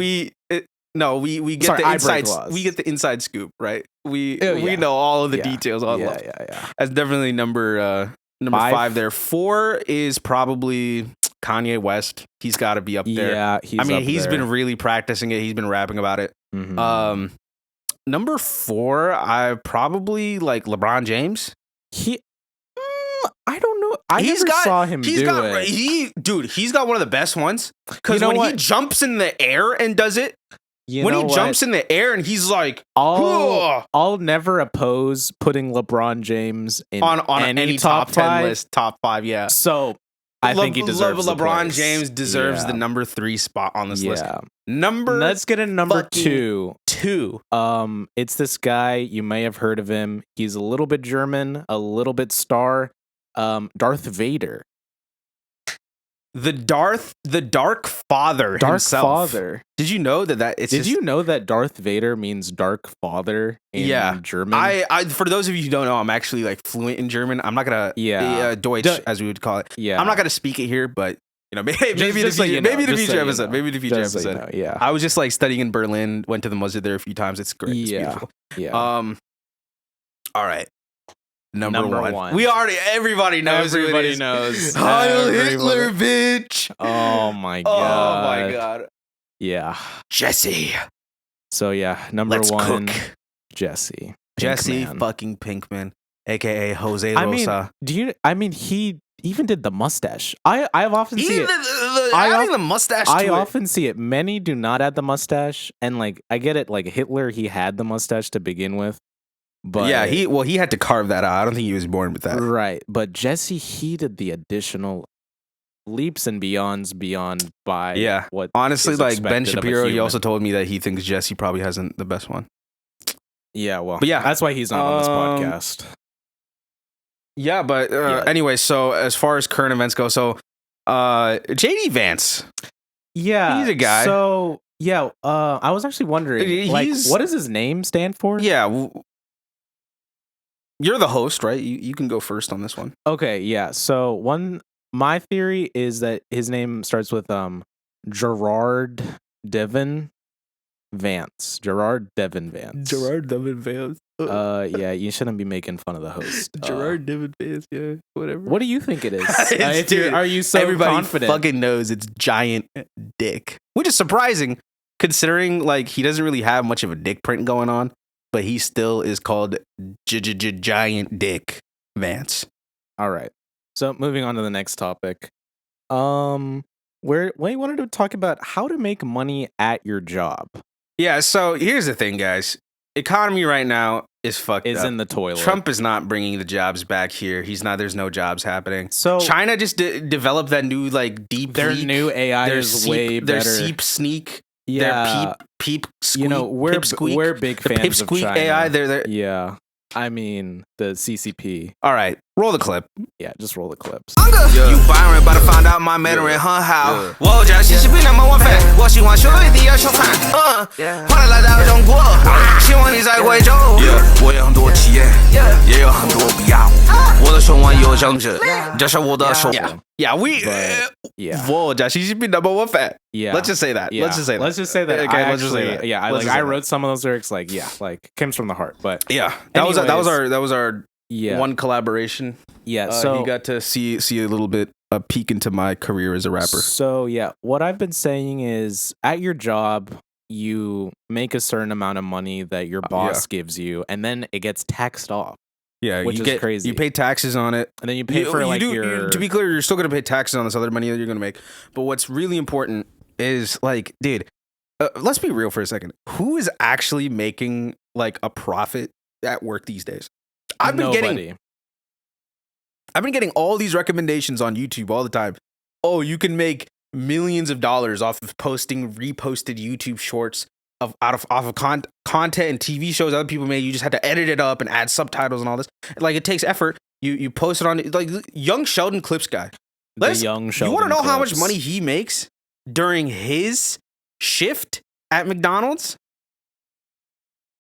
No, we get Sorry, the I break inside. laws. We get the inside scoop, right? We yeah. know all of the Yeah. details on law. Yeah. That's definitely number Five. 5 there. 4 is probably Kanye West. He's got to be up there. Yeah, He's been really practicing it. He's been rapping about it. Mhm. Number 4, I probably like LeBron James. I don't know. I never saw him do it. He's got one of the best ones because You know when he what? jumps in the air and does it, when he jumps in the air and he's like, I'll never oppose putting LeBron James in on any top 10 5. list, top 5, yeah. So I think he deserves the LeBron place. James deserves the number 3 spot on this list. Let's get in number fucking 2. It's this guy, you may have heard of him. He's a little bit German, a little bit star. Darth Vader. The Dark Father himself. Did you know that Did you know that Darth Vader means Dark Father in German? I for those of you who don't know, I'm actually like fluent in German. I'm not gonna Deutsch as we would call it. Yeah. I'm not gonna speak it here, but you know, maybe the future episode. Yeah. I was just like studying in Berlin, went to the masjid there a few times. It's great. It's beautiful. Yeah. All right. Number 1. Everybody knows who it is. knows. Heil Hitler, bitch. Oh my god. Oh my god. Yeah. Jesse. So yeah, number Let's 1, cook. Jesse. Jesse Pinkman. fucking Pinkman, aka Jose Rosa. He even did the mustache. I've often seen it. Adding the mustache to I it. often see it. Many do not add the mustache, and like I get it. Like Hitler, he had the mustache to begin with, but yeah, he had to carve that out. I don't think he was born with that. right. But Jesse, he did the additional leaps and beyonds beyond by what. Honestly, is like Ben expected of a Shapiro, he human. also told me that he thinks Jesse probably hasn't the best one. Yeah, well, But yeah, that's why he's not on this podcast. Yeah, but anyway, so as far as current events go, so JD Vance. Yeah, he's a guy. So yeah, I was actually wondering, like, what does his name stand for? Yeah, you're the host, right? You can go first on this one. Okay, yeah. So my theory is that his name starts with Gerard Devin Vance. Gerard Devin Vance. Gerard Devin Vance. Yeah, you shouldn't be making fun of the host. Gerard Devin Vance, yeah, whatever. What do you think it is? Are you so everybody confident? Fucking knows it's giant dick, which is surprising considering like he doesn't really have much of a dick print going on, but he still is called giant dick Vance. All right. So moving on to the next topic. We wanted to talk about how to make money at your job. Yeah, so here's the thing, guys. Economy right now is fucked up. In the toilet. Trump is not bringing the jobs back here. There's no jobs happening. So China just developed that new like deep their leak. new AI is way better. Their seep sneak. Yeah. Their peep squeak. You know, we're big fans pip of squeak China. AI. They're Yeah. I mean, the CCP. all right. Roll the clip. Yeah, just roll the clips. You Byron, but I found out my mandarin, huh? How？我家其实比number one fan，我喜欢学一定要修饭，后来来到中国，希望你在贵州。我有很多企业，也有很多必要。我的胸怀有政治，这是我的手。Yeah, Yeah. 我家其实比 number one fan. Yeah. Let's just say that. Yeah. Let's just say that. Let's just say that. Okay, I let's just say actually, that. yeah, Let's just I say wrote some of those lyrics like comes from the heart. But yeah, that was our yeah. one collaboration. Yeah, so you got to see a little bit a peek into my career as a rapper. So yeah, what I've been saying is at your job, you make a certain amount of money that your boss gives you, and then it gets taxed off. Yeah, which is crazy. You pay taxes on it, and then you pay for your. To be clear, you're still gonna pay taxes on this other money that you're gonna make. But what's really important is like, dude, let's be real for a second. Who is actually making like a profit at work these days? I've been getting all these recommendations on YouTube all the time. Oh, you can make millions of dollars off of posting reposted YouTube shorts off of content and TV shows other people made. You just had to edit it up and add subtitles and all this. Like it takes effort. You post it on like Young Sheldon Clips guy. You want to know how much money he makes during his shift at McDonald's?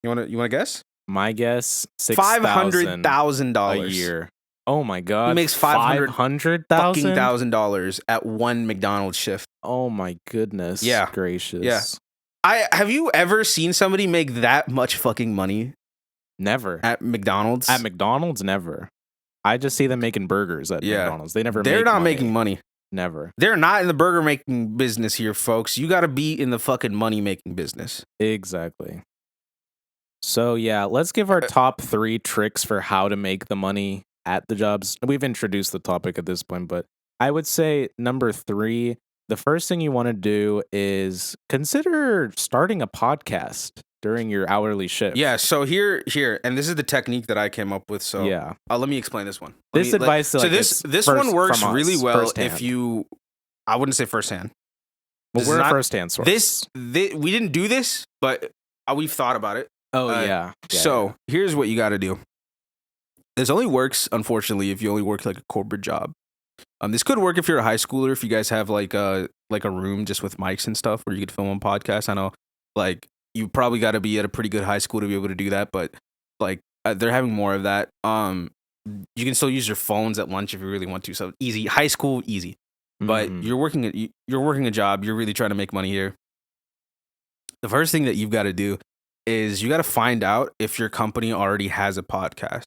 You want to guess? My guess, $500,000 a year. Oh my god! He makes $500,000 $1,000 at one McDonald's shift. Oh my goodness! Yeah, gracious! Yeah. Have you ever seen somebody make that much fucking money Never. at McDonald's? At McDonald's, never. I just see them making burgers at Yeah. McDonald's. They're not money. making money. Never. They're not in the burger making business here, folks. You got to be in the fucking money making business. Exactly. So yeah, let's give our top 3 tricks for how to make the money at the jobs. We've introduced the topic at this point, but I would say number 3, the first thing you want to do is consider starting a podcast during your hourly shift. Yeah, so here, and this is the technique that I came up with. So yeah, let me explain this one. this advice. So this one works really well if you. I wouldn't say firsthand. Well, we're a firsthand source. We didn't do this, but we've thought about it. Oh yeah. So here's what you got to do. This only works, unfortunately, if you only work like a corporate job. This could work if you're a high schooler, if you guys have like a room just with mics and stuff where you could film on podcasts. I know, like, you probably got to be at a pretty good high school to be able to do that, but like they're having more of that. You can still use your phones at lunch if you really want to. So easy, high school, easy. But you're working a job. You're really trying to make money here. The first thing that you've got to do is you got to find out if your company already has a podcast,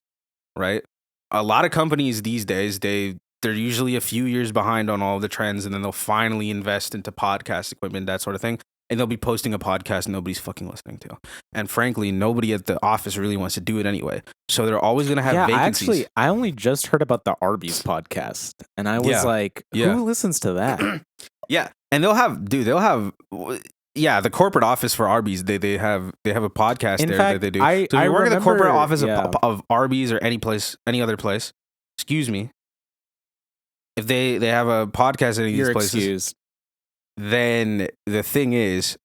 right? A lot of companies these days, they're usually a few years behind on all the trends, and then they'll finally invest into podcast equipment, that sort of thing. And they'll be posting a podcast nobody's fucking listening to. And frankly, nobody at the office really wants to do it anyway. So they're always going to have vacancies. I only just heard about the Arby's podcast, and I was like, who listens to that? Yeah. And they'll have the corporate office for Arby's, they have a podcast that they do. So if you work at the corporate office of Arby's or any other place, excuse me, if they have a podcast at any of these places, excused. Then the thing is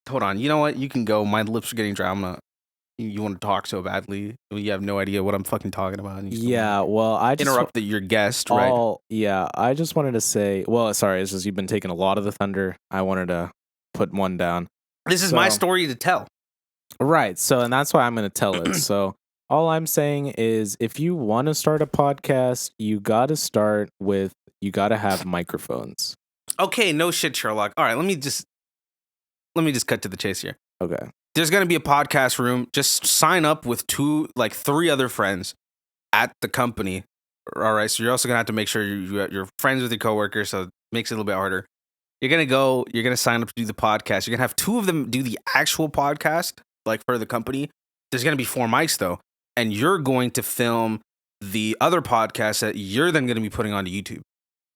hold on, you know what? You can go. My lips are getting dry. You want to talk so badly. You have no idea what I'm fucking talking about. Yeah, well, I just interrupted your guest, right? Yeah, I just wanted to say, well, sorry, it's just you've been taking a lot of the thunder. I wanted to put one down. This is my story to tell. Right, so, and that's why I'm going to tell it. So all I'm saying is if you want to start a podcast, you got to have microphones. Okay, no shit, Sherlock. All right, let me just cut to the chase here. Okay. There's going to be a podcast room. Just sign up with 3 other friends at the company. All right. So you're also going to have to make sure you're friends with your coworkers. So it makes it a little bit harder. You're going to sign up to do the podcast. You're going to have 2 of them do the actual podcast, like for the company. There's going to be 4 mics though. And you're going to film the other podcast that you're then going to be putting onto YouTube.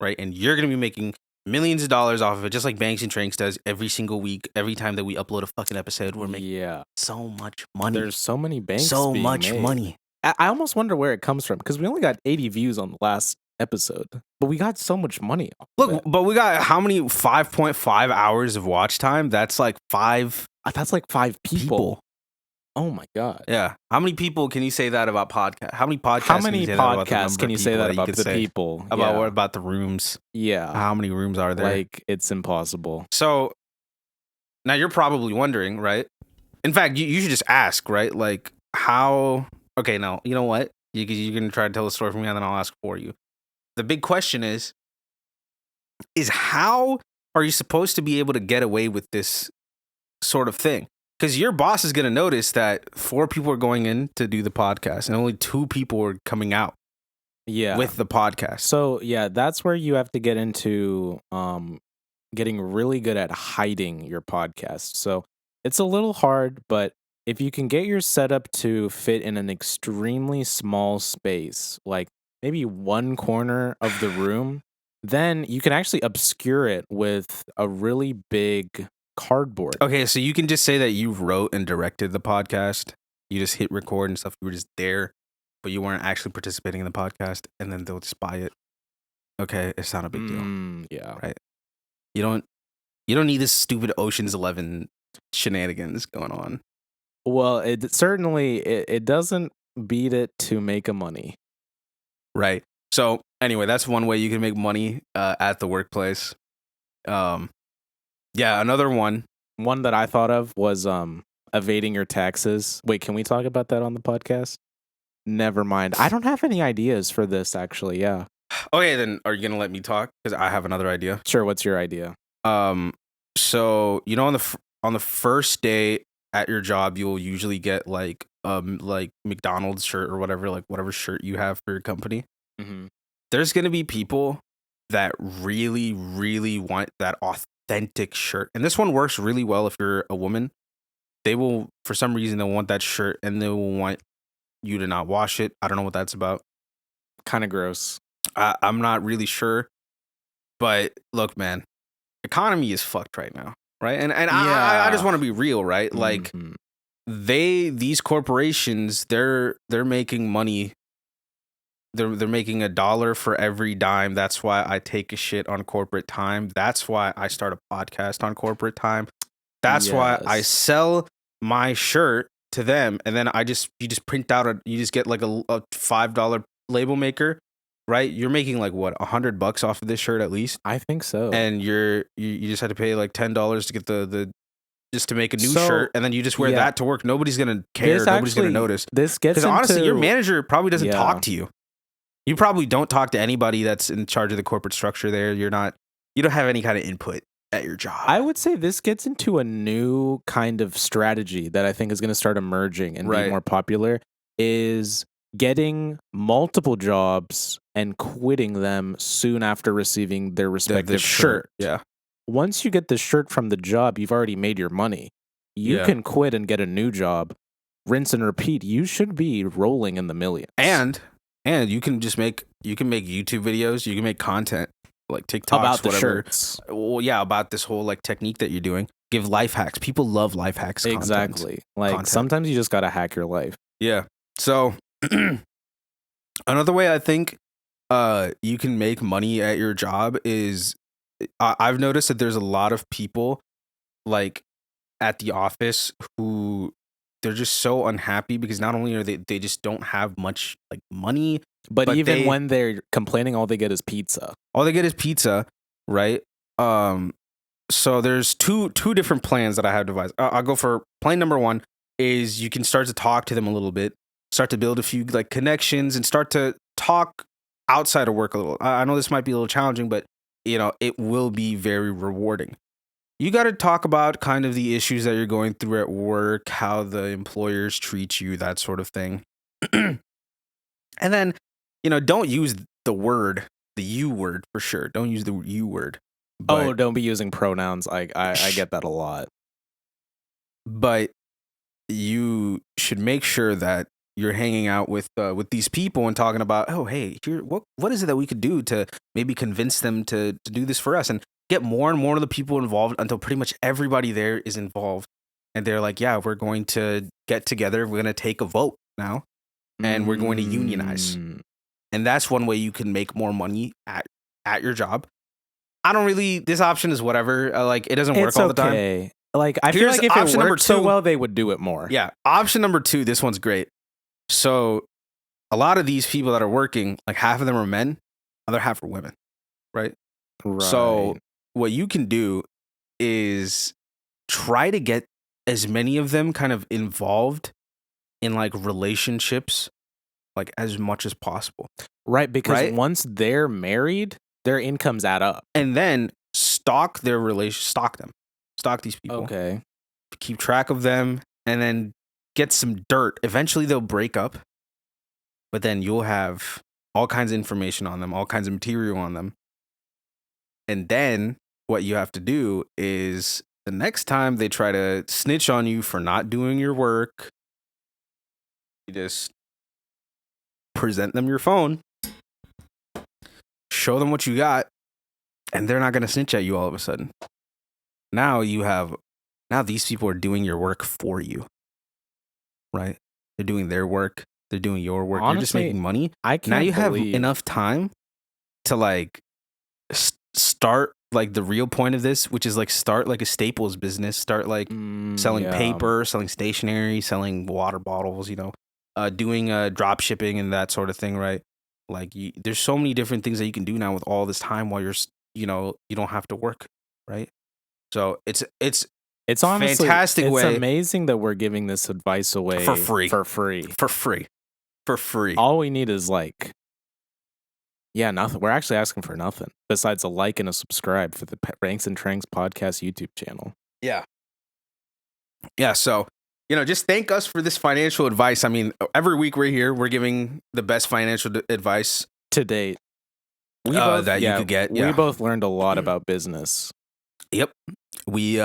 Right. And you're going to be making millions of dollars off of it, just like Banks and Tranks does every single week. Every time that we upload a fucking episode, we're making so much money. There's so many banks. So much money. I almost wonder where it comes from because we only got 80 views on the last episode, but we got so much money. Look, but we got how many? 5.5 hours of watch time. That's like 5. That's like 5 people. Oh my god. Yeah. How many people can you say that about podcasts? How many podcasts can you say that about the people? About what about the rooms? Yeah. How many rooms are there? Like, it's impossible. So now you're probably wondering, right? In fact, you should just ask, right? Like, how? Okay, now you know what? You're gonna try to tell the story for me, and then I'll ask for you. The big question is how are you supposed to be able to get away with this sort of thing? Because your boss is going to notice that 4 people are going in to do the podcast and only 2 people are coming out with the podcast. So, yeah, that's where you have to get into getting really good at hiding your podcast. So it's a little hard, but if you can get your setup to fit in an extremely small space, like maybe one corner of the room, then you can actually obscure it with a really big cardboard. Okay, so you can just say that you wrote and directed the podcast. You just hit record and stuff. You were just there, but you weren't actually participating in the podcast, and then they'll just buy it. Okay, it's not a big deal. Yeah. Right. You don't need this stupid Ocean's 11 shenanigans going on. Well, it certainly it doesn't beat it to make a money. Right. So anyway, that's one way you can make money at the workplace. Yeah, another one that I thought of was evading your taxes. Wait, can we talk about that on the podcast? Never mind. I don't have any ideas for this, actually. Yeah. Okay, then are you gonna let me talk? Because I have another idea. Sure. What's your idea? So on the first day at your job, you'll usually get like McDonald's shirt or whatever shirt you have for your company. Mm-hmm. There's gonna be people that really, really want that authentic shirt, and this one works really well if you're a woman. They will, for some reason, they'll want that shirt, and they will want you to not wash it. I don't know what that's about. Kind of gross. I'm not really sure, but look, man, economy is fucked right now, right? And I just want to be real, right? Like Mhm. these corporations, they're making money. They're making $1 for every dime. That's why I take a shit on corporate time. That's why I start a podcast on corporate time. That's why I Yes. sell my shirt to them, and then you just print out you just get like a $5 label maker, right? You're making like what, $100 off of this shirt at least, I think so. and you just had to pay like $10 to get the just to make a new So, shirt, and then you just wear yeah. that to work. Nobody's gonna care. This Nobody's gonna actually- notice. This gets Because into honestly, your manager probably doesn't Yeah. talk to you. You probably don't talk to anybody that's in charge of the corporate structure there. You don't have any kind of input at your job. I would say this gets into a new kind of strategy that I think is going to start emerging and Right. be more popular, is getting multiple jobs and quitting them soon after receiving their the respective shirt. shirt. Yeah. Once you get the shirt from the job, you've already made your money. You Yeah. can quit and get a new job. Rinse and repeat. You should be rolling in the millions. And you can just make YouTube videos. You can make content like TikToks, about the whatever. shirts. Well, yeah, about this whole like technique that you're doing. Give life hacks. People love life hacks. content. Exactly. Like Content. sometimes you just got to hack your life. Yeah. So another way I think you can make money at your job is I've noticed that there's a lot of people like at the office who they're just so unhappy because not only are they just don't have much like money, But But even they- when they're complaining, all they get is pizza. all they get is pizza, right? So there's two different plans that I have devised. I'll go for plan number one is you can start to talk to them a little bit, start to build a few like connections, and start to talk outside of work a little. I know this might be a little challenging, but it will be very rewarding. You got to talk about kind of the issues that you're going through at work, how the employers treat you, that sort of thing. And then, don't use the you word for sure. Don't use the you word. Oh, don't be using pronouns. I get that a lot. But you should make sure that you're hanging out with these people and talking about, oh, hey, what is it that we could do to maybe convince them to do this for us, and get more and more of the people involved until pretty much everybody there is involved, and they're like, yeah, we're going to get together, we're going to take a vote now, and we're going to unionize. Mm. And that's one way you can make more money at your job. I don't really. This option is whatever. Like it doesn't work It's all the time. okay. Like I feel Here's like if it option number worked so two. well, they would do it more. Yeah. Option number 2. This one's great. So, a lot of these people that are working, like half of them are men, other half are women, right? Right. So, what you can do is try to get as many of them kind of involved in like relationships, like as much as possible. Right, because Right? once they're married, their incomes add up. And then stalk their stalk them. Stalk these people. Okay. Keep track of them, and then get some dirt. Eventually they'll break up, but then you'll have all kinds of information on them, all kinds of material on them. And then what you have to do is the next time they try to snitch on you for not doing your work, you just present them your phone, show them what you got, and they're not going to snitch at you all of a sudden. Now these people are doing your work for you, right? They're doing their work. They're doing your work. You're just Honestly, making money. I can't Now you have believe- enough time to like start like the real point of this, which is like start like a staples business. Start like selling yeah. paper, selling stationery, selling water bottles, doing drop shipping and that sort of thing, right? Like there's so many different things that you can do now with all this time while you're, you don't have to work, right? So it's It's honestly fantastic it's way- amazing that we're giving this advice away For free. For free. for free. All we need is like Yeah, nothing. We're actually asking for nothing besides a like and a subscribe for the Ranks and Tranks podcast YouTube channel. Yeah. Yeah. So, just thank us for this financial advice. I mean, every week we're here, we're giving the best financial advice To date, you could get. We both learned a lot about business. Yep. We,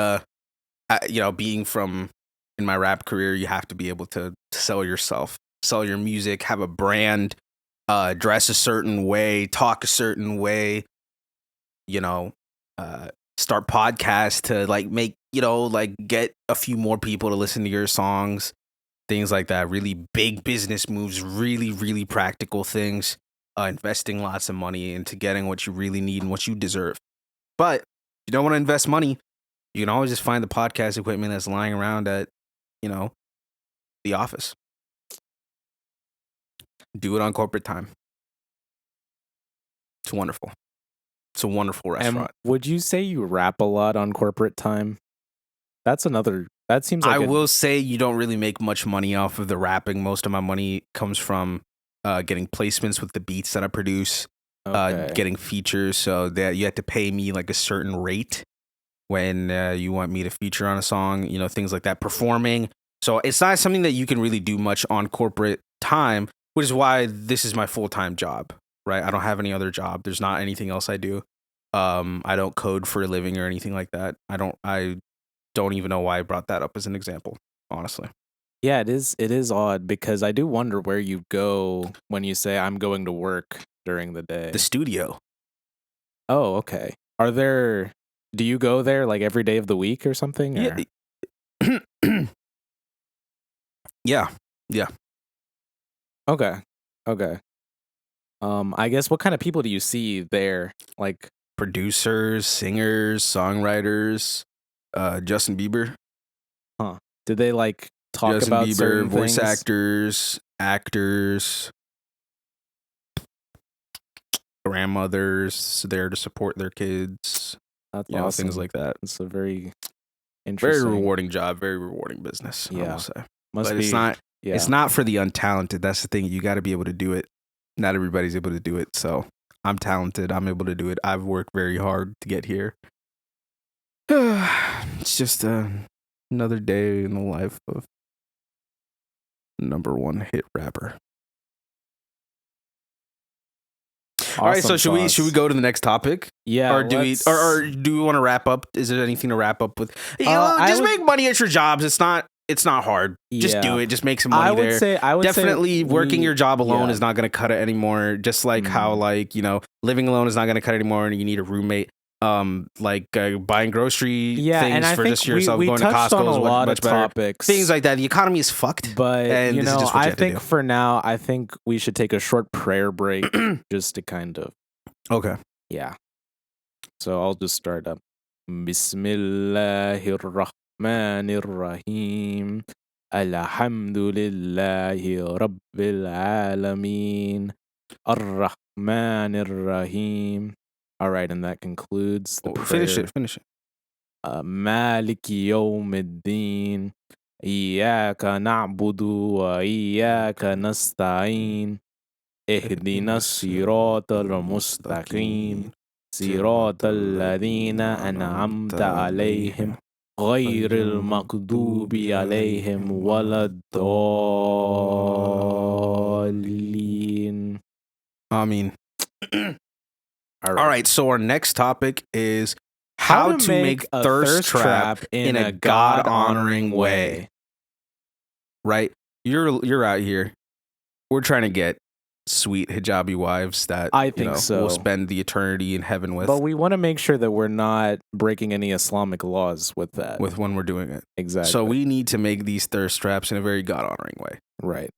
being from in my rap career, you have to be able to sell yourself, sell your music, have a brand, dress a certain way, talk a certain way, start podcasts to like make, get a few more people to listen to your songs, things like that. Really big business moves, really, really practical things, investing lots of money into getting what you really need and what you deserve. But if you don't want to invest money, you can always just find the podcast equipment that's lying around at, the office. Do it on corporate time. It's wonderful. It's a wonderful restaurant. Would you say you rap a lot on corporate time? That seems like I will say you don't really make much money off of the rapping. Most of my money comes from getting placements with the beats that I produce, getting features. So that you have to pay me like a certain rate when you want me to feature on a song, things like that, performing. So it's not something that you can really do much on corporate time, which is why this is my full-time job, right? I don't have any other job. There's not anything else I do. I don't code for a living or anything like that. I don't even know why I brought that up as an example, honestly. Yeah, it is odd because I do wonder where you go when you say I'm going to work during the day. The studio. Oh, okay. Do you go there like every day of the week or something? Or? Yeah. Yeah. Okay. I guess what kind of people do you see there? Like producers, singers, songwriters, Justin Bieber. Huh. Did they like talk Justin about Bieber, certain voice things? actors, grandmothers there to support their kids. That's awesome. Things like that. It's a very interesting, very rewarding job, very rewarding business. I will say, it's not. Yeah. It's not for the untalented. That's the thing. You got to be able to do it. Not everybody's able to do it. So I'm talented. I'm able to do it. I've worked very hard to get here. It's just another day in the life of number one hit rapper. Awesome. All right, so should we go to the next topic? Yeah. Or do we want to wrap up? Is there anything to wrap up with? Just make money at your jobs. It's not hard. Just do it. Just make some money there. I would definitely say working your job alone is not going to cut it anymore. Just like how living alone is not going to cut it anymore, and you need a roommate. Buying grocery things for just yourself, going to Costco is a lot much of better. Topics. Things like that. The economy is fucked. But and I think for now, I think we should take a short prayer break just to kind of. Okay. Yeah. So I'll just start up. Bismillahirrahmanirrahim. Alhamdulillahi Rabbil Alameen. Ar-Rahmanir-Rahim. All right, and that concludes the prayer. Finish it. Maliki Yawmiddin. Iyaka na'budu wa iyaka nasta'in. Ihdina as-sirata al-mustaqim. Sirata alladhina an'amta alayhim. غير المغضوب عليهم ولا الضالين. Amin. All right, so our next topic is how to make a thirst trap in a God-honoring way. Right? You're out here. We're trying to get sweet hijabi wives that I think we'll spend the eternity in heaven with. But we want to make sure that we're not breaking any Islamic laws with that. With when we're doing it. Exactly. So we need to make these thirst traps in a very God-honoring way. Right.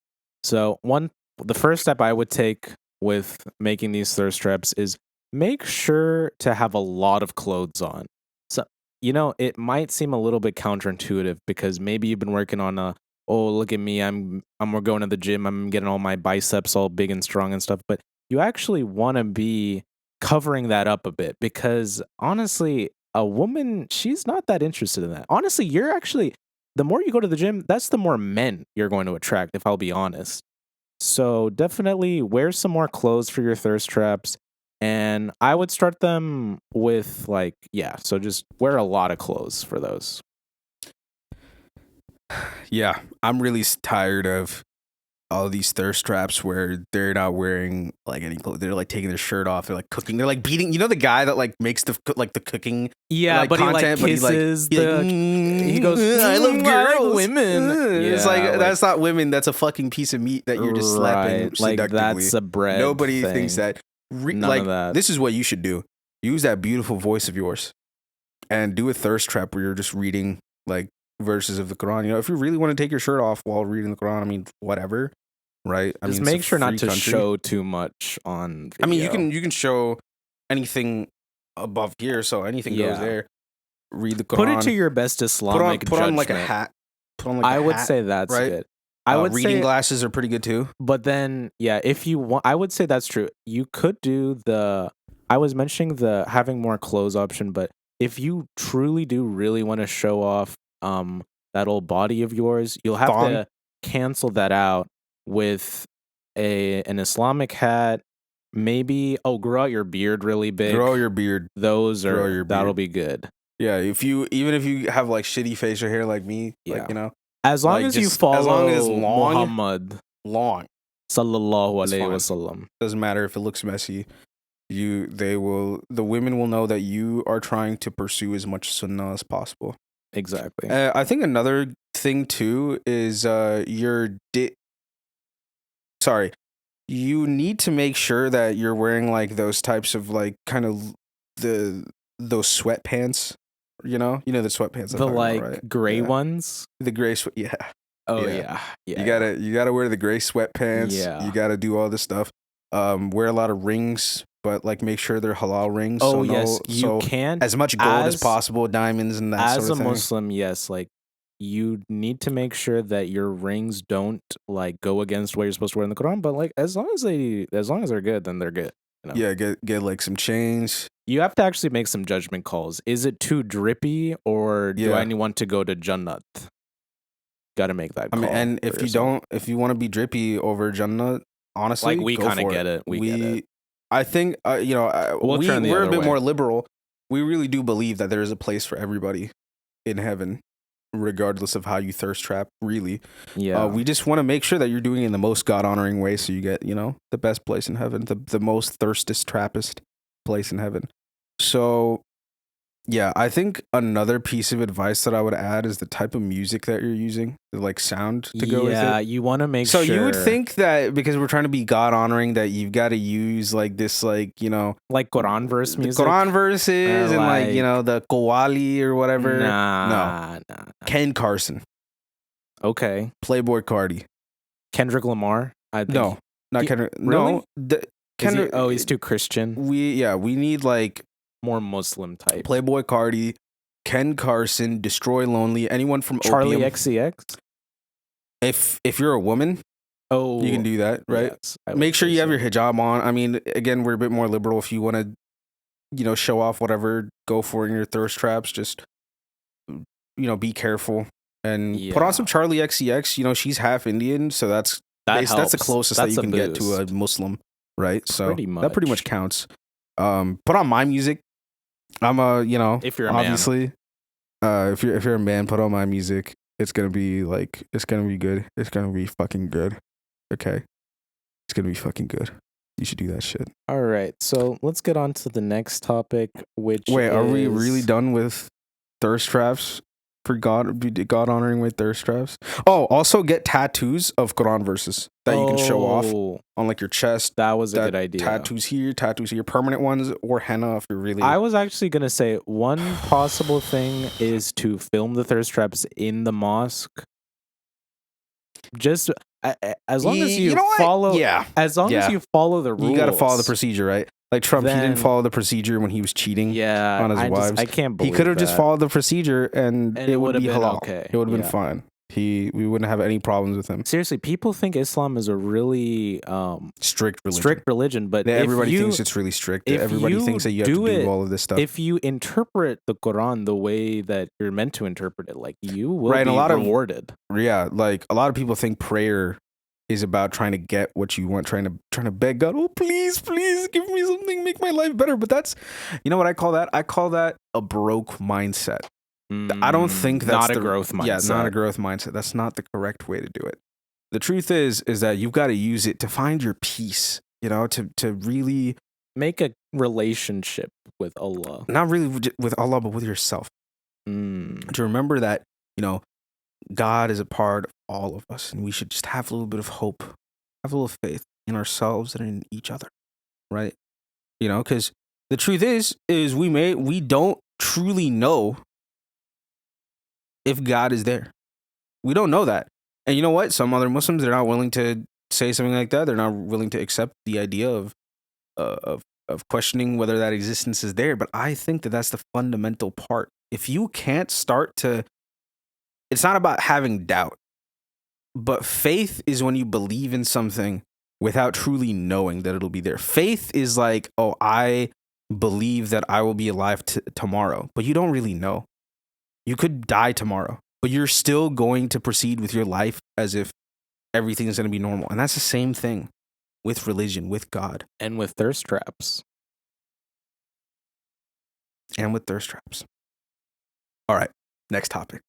So the first step I would take with making these thirst traps is make sure to have a lot of clothes on. So, it might seem a little bit counterintuitive because maybe you've been working on look at me, I'm going to the gym, I'm getting all my biceps all big and strong and stuff, but you actually want to be covering that up a bit because honestly, a woman, she's not that interested in that. Honestly, the more you go to the gym, that's the more men you're going to attract, if I'll be honest. So definitely wear some more clothes for your thirst traps. And I would start them with so just wear a lot of clothes for those. Yeah, I'm really tired of all these thirst traps where they're not wearing like any clothes. They're like taking their shirt off. They're like cooking. They're like beating. You know the guy that like makes the cooking. Yeah, like, but content, he kisses the. He goes, I love I like girls, women. It's Yeah, like that's not women. That's a fucking piece of meat that you're just slapping right, like seductively. that's a bread. Nobody thing. thinks that. None like of that. This is what you should do. Use that beautiful voice of yours, and do a thirst trap where you're just reading like verses of the Quran. You know, if you really want to take your shirt off while reading the Quran, I mean, whatever. Right. I Just mean, make sure not to country. show too much on video. I mean, you can show anything above here, so anything goes there. Read the Quran. Put it to your best Islamic put on like a judgment. hat. Put on like I a would hat, say that's right? good. I would reading say, glasses are pretty good too. but then if you want, I would say that's true. You could do the. I was mentioning the having more clothes option, but if you truly do really want to show off that old body of yours, you'll have to cancel that out with an Islamic hat. Maybe grow out your beard really big. Grow your beard. That'll be good. Yeah, if you have like shitty facial hair like me, like you know, as long as you follow as long as long, Muhammad sallallahu alaihi wasallam. Doesn't matter if it looks messy. The women will know that you are trying to pursue as much sunnah as possible. Exactly. I think another thing too is you need to make sure that you're wearing like those types of like kind of those sweatpants. You know the sweatpants. The like about, right? Gray ones. The gray yeah. Oh yeah. You gotta wear the gray sweatpants. Yeah. You gotta do all this stuff. Wear a lot of rings, but like make sure they're halal rings. Oh yes, you can't as much gold as possible, diamonds and that sort of thing. As a Muslim, yes, like you need to make sure that your rings don't like go against what you're supposed to wear in the Quran. But like as long as they're good, then they're good. You know? Yeah, get like some chains. You have to actually make some judgment calls. Is it too drippy, or do I want to go to Jannat? Got to make that call. I mean, and if you want to be drippy over Jannat, honestly, like we kind of get it. We get it. I think we're a bit more liberal. We really do believe that there is a place for everybody in heaven, regardless of how you thirst trap. Really, yeah. We just want to make sure that you're doing it in the most God honoring way, so you get the best place in heaven, the most thirstest trappist place in heaven. So, yeah, I think another piece of advice that I would add is the type of music that you're using, the like sound to go with it. Yeah, you want to make sure. So you would think that because we're trying to be God honoring, that you've got to use like this, like like Quran verse music, Quran verses, and like the Qawwali or whatever. Nah. Ken Carson. Okay. Playboy Cardi. Kendrick Lamar. I think no, not Kendrick. Really? No, Kendrick. He's too Christian. We need like more Muslim type. Playboy Cardi, Ken Carson, Destroy Lonely, anyone from Charlie Opium. XCX. If you're a woman, you can do that, right? Yes, make sure you have your hijab on. I mean, again, we're a bit more liberal. If you want to, show off whatever, go for it in your thirst traps. Just, be careful and put on some Charlie XCX. She's half Indian, so that's the closest that you can get to a Muslim, right? So that pretty much counts. Put on my music. I'm if you're a obviously, if you're a man, put on my music. It's gonna be good. It's gonna be fucking good. Okay, it's gonna be fucking good. You should do that shit. All right, so let's get on to the next topic. Are we really done with thirst traps? For God honoring with thirst traps. Oh, also get tattoos of Quran verses that you can show off on like your chest. That was a good idea. Tattoos here, permanent ones, or henna if you're really. I was actually gonna say one possible thing is to film the thirst traps in the mosque. Just as long as you follow, as long as you follow the rules, you got to follow the procedure, right? Like Trump, he didn't follow the procedure when he was cheating on his wives. I can't believe he could have just followed the procedure and it would be halal. Okay. It would have been fine. We wouldn't have any problems with him. Seriously, people think Islam is a really strict religion, but everybody thinks it's really strict. Everybody thinks that you have to do all of this stuff. If you interpret the Quran the way that you're meant to interpret it, like you will be rewarded. Yeah, like a lot of people think prayer is about trying to get what you want, trying to beg God, oh please give me something, make my life better. But that's, you know what I call that? I call that a broke mindset. I don't think that's not a growth mindset. Yeah, not a growth mindset. That's not the correct way to do it. The truth is that you've got to use it to find your peace, you know, to really make a relationship with Allah. Not really with Allah, but with yourself. To remember that, you know, God is a part of all of us, and we should just have a little bit of hope, have a little faith in ourselves and in each other, right? You know, because the truth is we don't truly know if God is there. We don't know that. And you know what? Some other Muslims, they're not willing to say something like that. They're not willing to accept the idea of questioning whether that existence is there. But I think that that's the fundamental part. If you can't start to, it's not about having doubt, but faith is when you believe in something without truly knowing that it'll be there. Faith is like, oh, I believe that I will be alive tomorrow, but you don't really know. You could die tomorrow, but you're still going to proceed with your life as if everything is going to be normal. And that's the same thing with religion, with God. And with thirst traps. All right, next topic.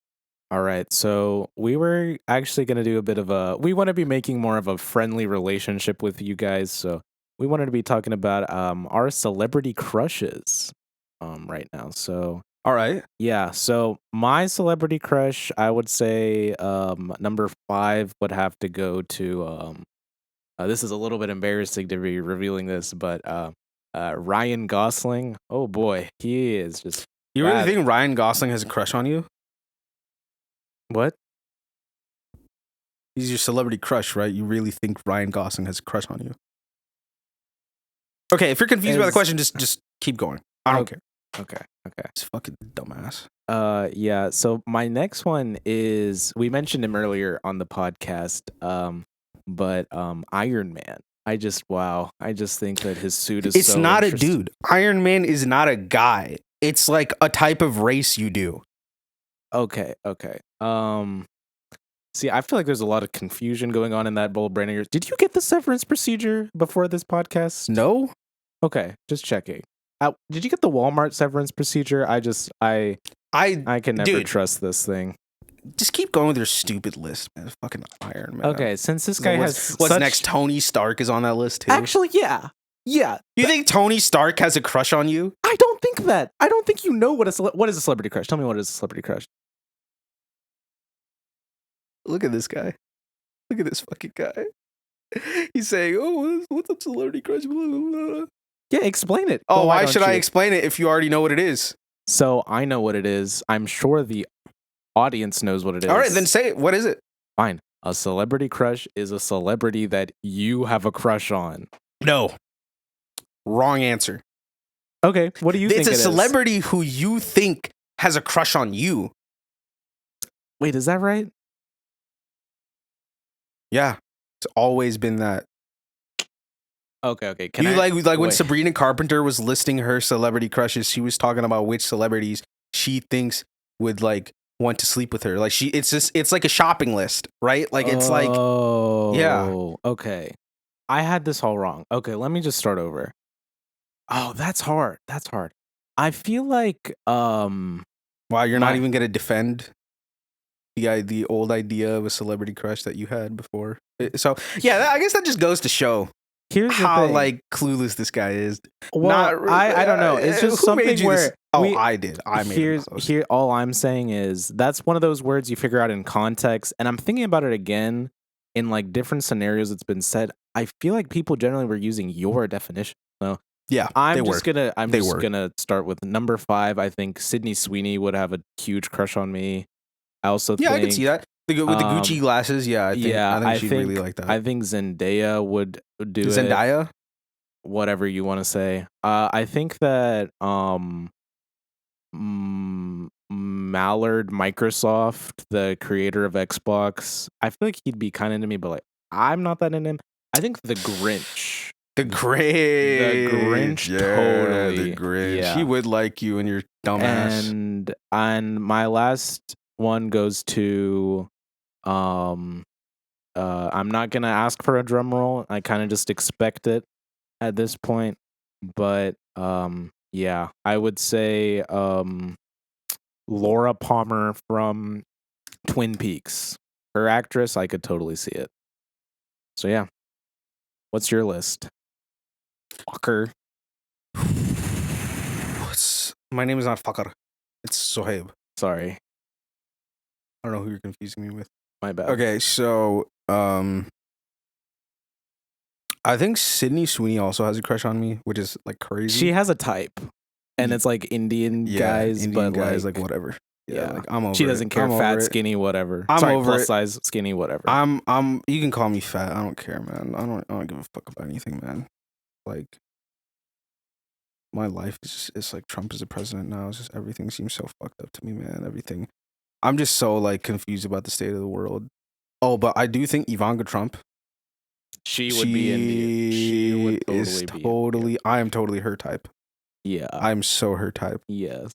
All right, so we were actually going to do a bit of we want to be making more of a friendly relationship with you guys. So we wanted to be talking about our celebrity crushes right now. So, all right. Yeah, so my celebrity crush, I would say number 5 would have to go to, this is a little bit embarrassing to be revealing this, but Ryan Gosling. Oh boy, he is just... You really think Ryan Gosling has a crush on you? What? He's your celebrity crush, right? You really think Ryan Gosling has a crush on you? Okay, if you're confused by the question, just keep going. I don't care. Okay. It's fucking dumbass. Yeah. So my next one is, we mentioned him earlier on the podcast, but Iron Man. I just think that his suit is. It's so not interesting. a dude. Iron Man is not a guy. It's like a type of race you do. Okay. See, I feel like there's a lot of confusion going on in that bold brain of yours. Did you get the severance procedure before this podcast? No. Okay, just checking. Did you get the Walmart severance procedure? I can never trust this thing. Just keep going with your stupid list, man. Fucking Iron Man. Okay, since this guy what's next? Tony Stark is on that list too. Actually, yeah. You think Tony Stark has a crush on you? I don't think that. I don't think you know what is a celebrity crush. Tell me what is a celebrity crush. Look at this guy. Look at this fucking guy. He's saying, "Oh, what's a celebrity crush?" Blah, blah, blah. Yeah, explain it. Oh, why should I explain it if you already know what it is? So I know what it is. I'm sure the audience knows what it is. All right, then say it. What is it? Fine. A celebrity crush is a celebrity that you have a crush on. No. Wrong answer. Okay, what do you think it is? It's a celebrity who you think has a crush on you. Wait, is that right? Yeah. It's always been that. Okay. Can you when Sabrina Carpenter was listing her celebrity crushes, she was talking about which celebrities she thinks would like want to sleep with her. Like it's like a shopping list, right? Like it's yeah. Okay. I had this all wrong. Okay, let me just start over. Oh, that's hard. I feel like wow, you're not even gonna defend the old idea of a celebrity crush that you had before. So yeah, I guess that just goes to show how like clueless this guy is. Well, I don't know. It's just something where I did. I made here. All I'm saying is that's one of those words you figure out in context, and I'm thinking about it again in like different scenarios. It's been said. I feel like people generally were using your definition. So yeah, I'm just gonna start with number 5. I think Sydney Sweeney would have a huge crush on me. I also think, I can see that. With the Gucci glasses, I think she'd really like that. I think Zendaya would do Zendaya? Whatever you want to say. I think that Mallard Microsoft, the creator of Xbox, I feel like he'd be kind of into me, but like I'm not that into him. I think the Grinch. The Grinch, totally. The Grinch. Yeah. He would like you and your dumbass. And my last one goes to I'm not gonna ask for a drum roll. I kind of just expect it at this point. But yeah, I would say Laura Palmer from Twin Peaks. Her actress, I could totally see it. So yeah. What's your list? Fucker. My name is not Fucker. It's Suhaib. Sorry. I don't know who you're confusing me with. My bad. Okay, so I think Sydney Sweeney also has a crush on me, which is like crazy. She has a type. And it's like Indian guys, Indian but guys, like whatever. Yeah, like, I'm over she doesn't care. I'm Fat, over it. skinny, whatever. I'm Sorry, over plus it. size, skinny, whatever. You can call me fat. I don't care, man. I don't give a fuck about anything, man. Like, my life is just, it's like Trump is the president now. It's just everything seems so fucked up to me, man. Everything. I'm just so like confused about the state of the world. Oh, but I do think Ivanka Trump. She would be Indian. She would is be totally. I am totally her type. Yeah, I'm so her type. yes.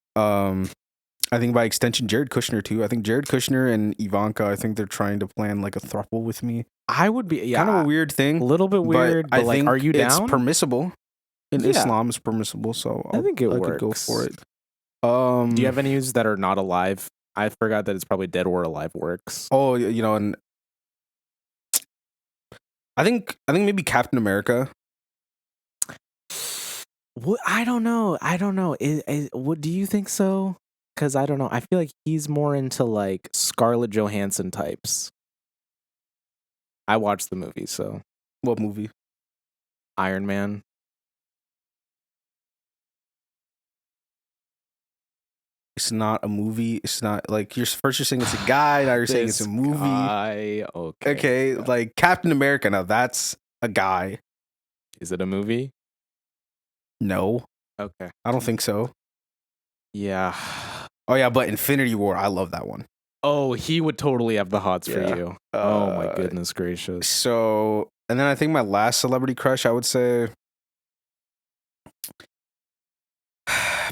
I think by extension, Jared Kushner too. I think Jared Kushner and Ivanka. I think they're trying to plan like a throuple with me. I would be Kind of a weird thing. a little bit weird, but I like, think are you down? It's permissible. In Yeah. Islam, it's permissible, so I think it I works. could go for it. Do you have any news that are not alive? I forgot that it's probably dead or alive works. Oh, you know, and I think maybe Captain America. What? I don't know. What do you think so? Because I don't know. I feel like he's more into like Scarlett Johansson types. I watched the movie, so What movie? Iron Man. It's not a movie. It's not like you're saying it's a guy. Now you're saying it's a movie. Okay. Okay, like Captain America. Now that's a guy. Is it a movie? No, Okay. I don't think so. Yeah. Oh yeah, but Infinity War. I love that one. Oh, he would totally have the hots for Yeah. you. Oh my goodness gracious. So, and then I think my last celebrity crush, I would say,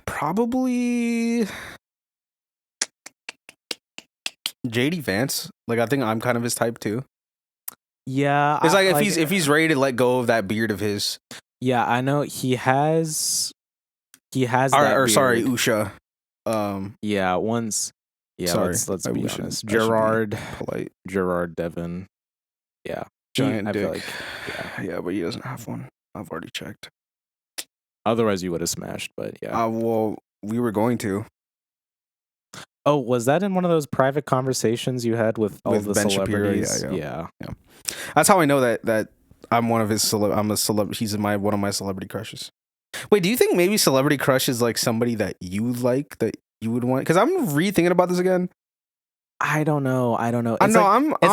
probably JD Vance. Like, I think I'm kind of his type too. Yeah. It's like if he's ready to let go of that beard of his. Yeah, I know he has that Or sorry, beard. Usha. Yeah, once. Yeah, Sorry, let's I be should- honest. I should be polite. Gerard Devon. Yeah. Giant I dick. feel like, yeah. Yeah, but he doesn't have one. I've already checked. Otherwise you would have smashed, but yeah. Well, we were going to. Oh, was that in one of those private conversations you had with all With the Ben Shapiro, celebrities? yeah. That's how I know that I'm one of his I'm a celeb. He's one of my celebrity crushes. Wait, do you think maybe celebrity crush is like somebody that you like that you would want? Because I'm rethinking about this again. I don't know. I know. It's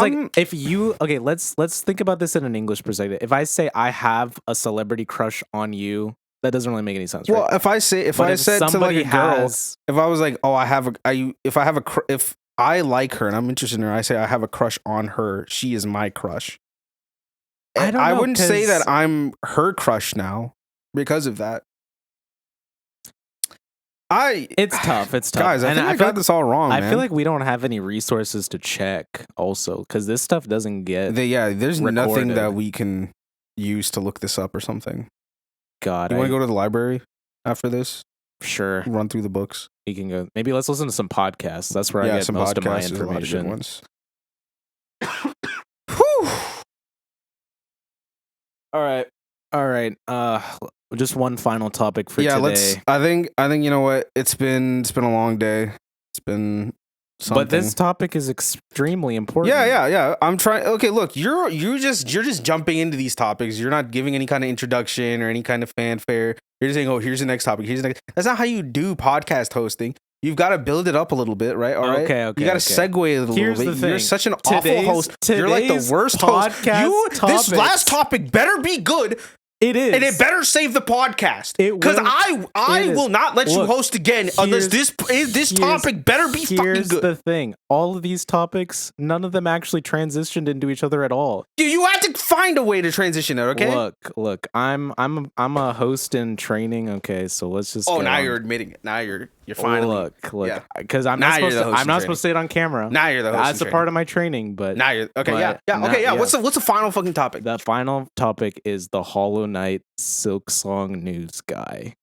like if you let's think about this in an English perspective. If I say I have a celebrity crush on you, that doesn't really make any sense. Well, right? if I said to like somebody a girl, has, if I was like, oh, if I like her and I'm interested in her, I say I have a crush on her. She is my crush. I don't know, wouldn't say 'cause- that I'm her crush now because of that. it's tough. It's tough, Guys, I think I feel got this all wrong. I man. feel like we don't have any resources to check, also, because this stuff doesn't get. There's nothing recorded. that we can use to look this up or something. God, You want to go to the library after this? Sure, Run through the books. we can go. Maybe let's listen to some podcasts. That's where I get most of my podcasts, there's a lot of good information. ones. Whew. All right. Just one final topic for Yeah, today. I think you know what? It's been a long day. It's been something. But this topic is extremely important. Yeah. I'm trying. Okay, look, you're just jumping into these topics. You're not giving any kind of introduction or any kind of fanfare. You're just saying, "Oh, here's the next topic. Here's the next." That's not how you do podcast hosting. You've got to build it up a little bit, right? All right. Okay. You got to segue it a little Here's bit. the thing. You're such an awful host. You're like the Today's worst host. podcast This topics- last topic better be good. It is. And it better save the podcast. Because I will not let you host again unless this topic better be fucking good. Here's the thing. All of these topics, none of them actually transitioned into each other at all. You have to find a way to transition it, okay? Look, I'm a host in training, okay, so let's just now you're admitting it. Now you're finally look, because I'm not supposed to say it on camera. Now you're the host. That's a part of my training, but now you're okay. What's the final fucking topic? The final topic is the Hollow Knight Silksong news guy.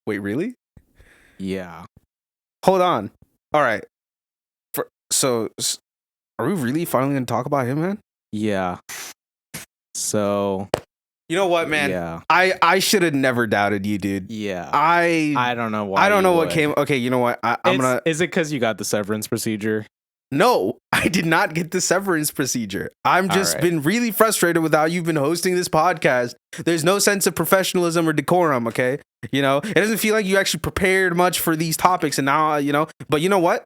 Wait, really? Yeah. Hold on. All right. So are we really finally gonna talk about him, man? Yeah. So you know what, man? Yeah. I should have never doubted you, dude. Yeah. I don't know why. I don't know what came. Okay, you know what? I'm gonna. Is it because you got the severance procedure? No, I did not get the severance procedure. I'm just been really frustrated with how you've been hosting this podcast. There's no sense of professionalism or decorum, okay? You know, it doesn't feel like you actually prepared much for these topics, and now, but you know what?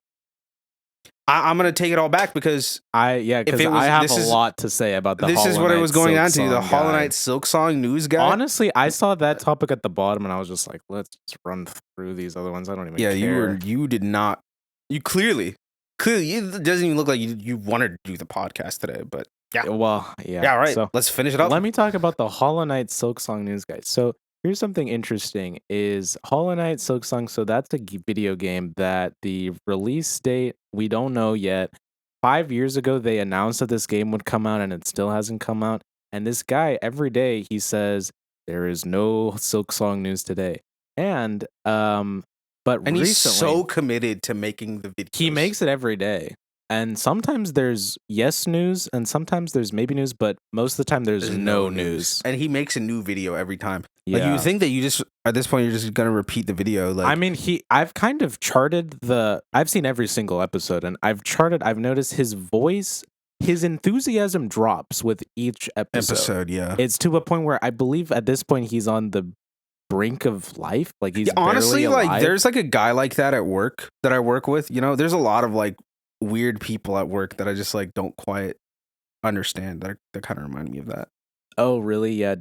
I'm going to take it all back because I have a lot to say about the Hollow Knight. This is what it was going on to, the Hollow guy. Knight Silksong news guy. Honestly, I saw that topic at the bottom and I was just like, let's just run through these other ones. I don't even care. You did not. You clearly, it doesn't even look like you wanted to do the podcast today, but yeah. Well, yeah. Yeah, right. So let's finish it up. Let me talk about the Hollow Knight Silksong news guy. So here's something interesting is Hollow Knight Silksong. So that's a video game that the release date, we don't know yet. 5 years ago, they announced that this game would come out and it still hasn't come out. And this guy, every day, he says, there is no Silksong news today. And recently, he's so committed to making the videos. He makes it every day. And sometimes there's yes news and sometimes there's maybe news, but most of the time there's no news. And he makes a new video every time. Yeah. Like you think that you just at this point you're just gonna repeat the video. Like I mean, I've kind of charted I've seen every single episode and I've noticed his voice, his enthusiasm drops with each episode. Yeah. It's to a point where I believe at this point he's on the brink of life. Like he's honestly barely alive. like there's like a guy like that at work that I work with. You know, there's a lot of like weird people at work that I just like don't quite understand. That kind of remind me of that. Oh, really? Yeah.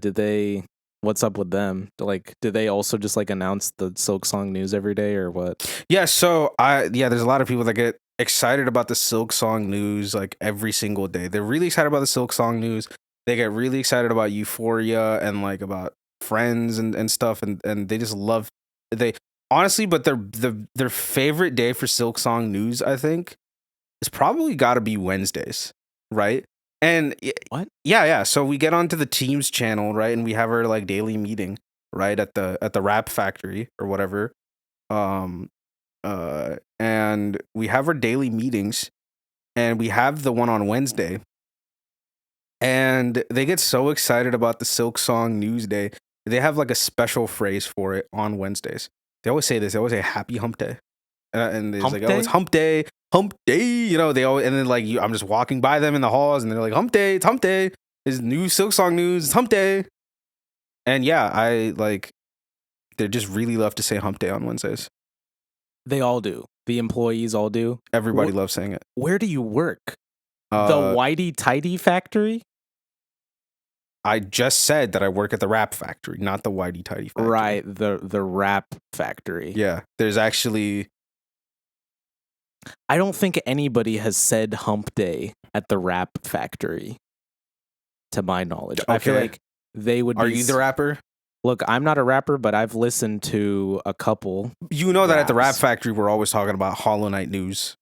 What's up with them? Like, do they also just like announce the Silksong news every day or what? Yeah. So there's a lot of people that get excited about the Silksong news like every single day. They're really excited about the Silksong news. They get really excited about Euphoria and like about Friends and stuff. And they just love honestly, but their favorite day for Silksong news, I think, it's probably got to be Wednesdays, right? And what? Yeah. So we get onto the Teams channel, right, and we have our like daily meeting, right, at the Rap Factory or whatever, and we have our daily meetings, and we have the one on Wednesday, and they get so excited about the Silksong News Day, they have like a special phrase for it on Wednesdays. They always say this. They always say "Happy Hump Day," and it's like, "Oh, it's Hump Day." Hump Day, you know, they always, and then like I'm just walking by them in the halls and they're like, Hump Day, it's Hump Day, it's new Silksong news, it's Hump Day. And yeah, they just really love to say Hump Day on Wednesdays. They all do. The employees all do. Everybody loves saying it. Where do you work? The Whitey Tighty factory? I just said that I work at the Rap Factory, not the Whitey Tighty factory. Right, the Rap Factory. Yeah, there's actually... I don't think anybody has said Hump Day at the Rap Factory, to my knowledge. Okay. I feel like they would. Are you the rapper? Look, I'm not a rapper, but I've listened to a couple. You know that at the Rap Factory, we're always talking about Hollow Knight news.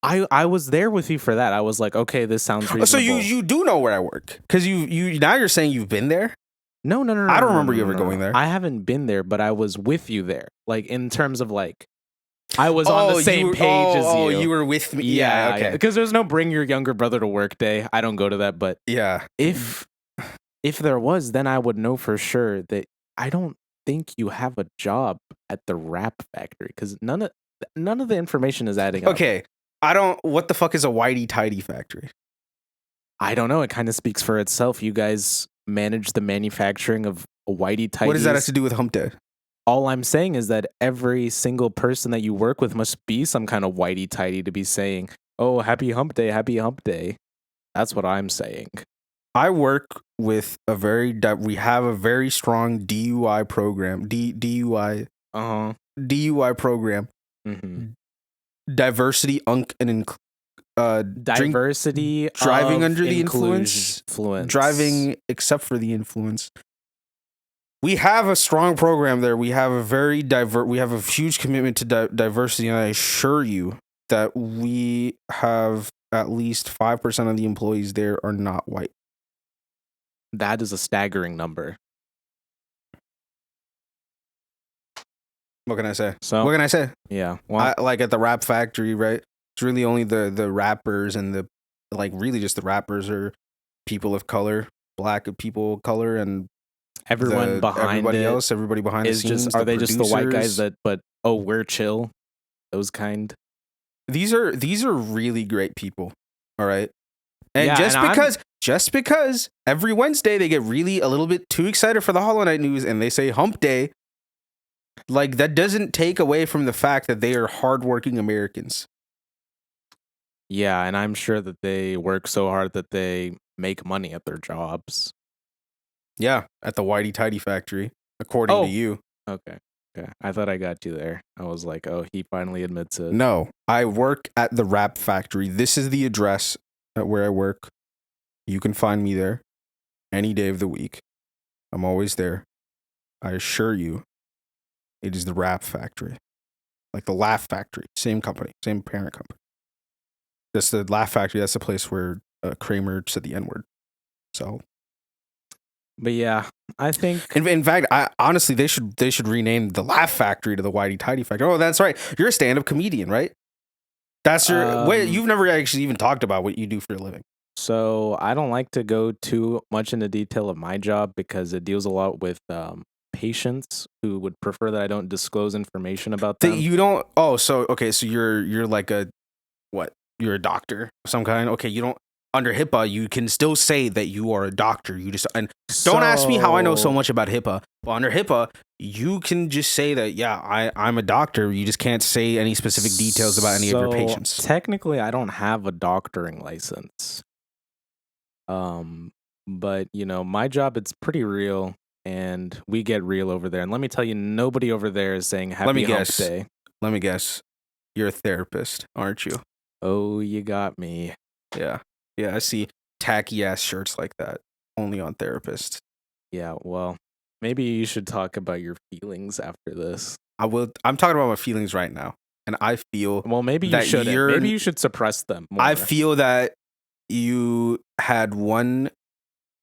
I was there with you for that. I was like, okay, this sounds reasonable. So you do know where I work because you now you're saying you've been there. No. I don't remember you ever going there. I haven't been there, but I was with you there. Like in terms of like. I was on the same page as you. Oh, you were with me. Yeah, okay. Because there's no bring your younger brother to work day. I don't go to that, but yeah. If there was, then I would know for sure that I don't think you have a job at the Rap Factory because none of the information is adding up. Okay, what the fuck is a Whitey Tighty factory? I don't know. It kind of speaks for itself. You guys manage the manufacturing of Whitey Tighties. What does that have to do with Hump Day? All I'm saying is that every single person that you work with must be some kind of Whitey Tighty to be saying, oh, happy hump day, happy hump day. That's what I'm saying. I work with we have a very strong DUI program. DUI program. Mm-hmm. Diversity, Diversity, driving of under the influence, driving except for the influence. We have a strong program there. We have a very we have a huge commitment to diversity, and I assure you that we have at least 5% of the employees there are not white. That is a staggering number. What can I say? So what can I say? Yeah, well, like at the Rap Factory, right? It's really only the rappers and really just the rappers are people of color, black people of color, and everybody behind the scenes. Are they just the white guys that? But we're chill. Those kind. These are really great people. All right. And yeah, just because every Wednesday they get really a little bit too excited for the Hollow Knight news and they say hump day, like that doesn't take away from the fact that they are hardworking Americans. Yeah, and I'm sure that they work so hard that they make money at their jobs. Yeah, at the Whitey Tighty factory, according to you. Okay. I thought I got you there. I was like, oh, he finally admits it. No, I work at the Rap Factory. This is the address at where I work. You can find me there any day of the week. I'm always there. I assure you, it is the Rap Factory. Like the Laugh Factory. Same company, same parent company. That's the Laugh Factory. That's the place where Kramer said the N-word. So... But yeah, I think in fact, honestly they should rename the Laugh Factory to the Whitey Tighty Factory. Oh, that's right. You're a stand-up comedian, right? That's your wait. You've never actually even talked about what you do for a living. So I don't like to go too much into detail of my job because it deals a lot with patients who would prefer that I don't disclose information about them. You don't. Oh, so okay. So you're like a what? You're a doctor of some kind. Okay, you don't. Under HIPAA, you can still say that you are a doctor. You just don't ask me how I know so much about HIPAA. Well, under HIPAA, you can just say that I'm a doctor. You just can't say any specific details about any of your patients. Technically, I don't have a doctoring license. But my job, it's pretty real, and we get real over there. And let me tell you, nobody over there is saying happy hump day. Let me guess. You're a therapist, aren't you? Oh, you got me. Yeah. Yeah, I see tacky ass shirts like that only on therapists. Yeah, well, maybe you should talk about your feelings after this. I will. I'm talking about my feelings right now, and I feel. Well, maybe you should. Maybe you should suppress them more. I feel that you had one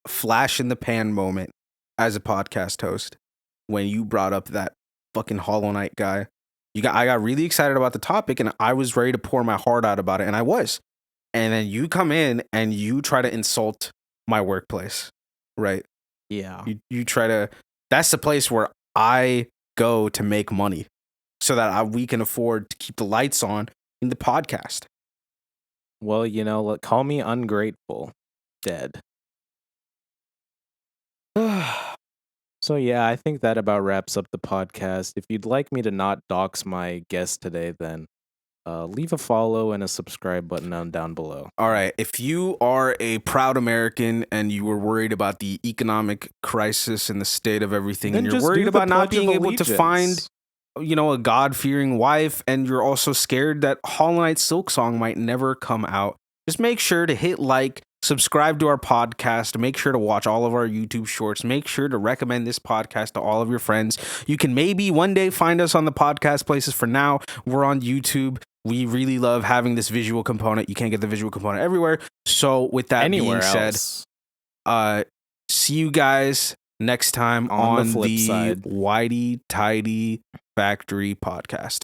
flash in the pan moment as a podcast host when you brought up that fucking Hollow Knight guy. I got really excited about the topic, and I was ready to pour my heart out about it, and I was. And then you come in and you try to insult my workplace, right? Yeah. You try to. That's the place where I go to make money, so that we can afford to keep the lights on in the podcast. Well, call me ungrateful, dead. So yeah, I think that about wraps up the podcast. If you'd like me to not dox my guest today, then leave a follow and a subscribe button down below. All right. If you are a proud American and you were worried about the economic crisis and the state of everything, then and you're worried about not being able to find, a God-fearing wife, and you're also scared that Hollow Knight Silksong might never come out, just make sure to hit like, subscribe to our podcast, make sure to watch all of our YouTube shorts, make sure to recommend this podcast to all of your friends. You can maybe one day find us on the podcast places. For now, we're on YouTube. We really love having this visual component. You can't get the visual component everywhere. So with that being said, see you guys next time on the flip side. Whitey Tighty Factory podcast.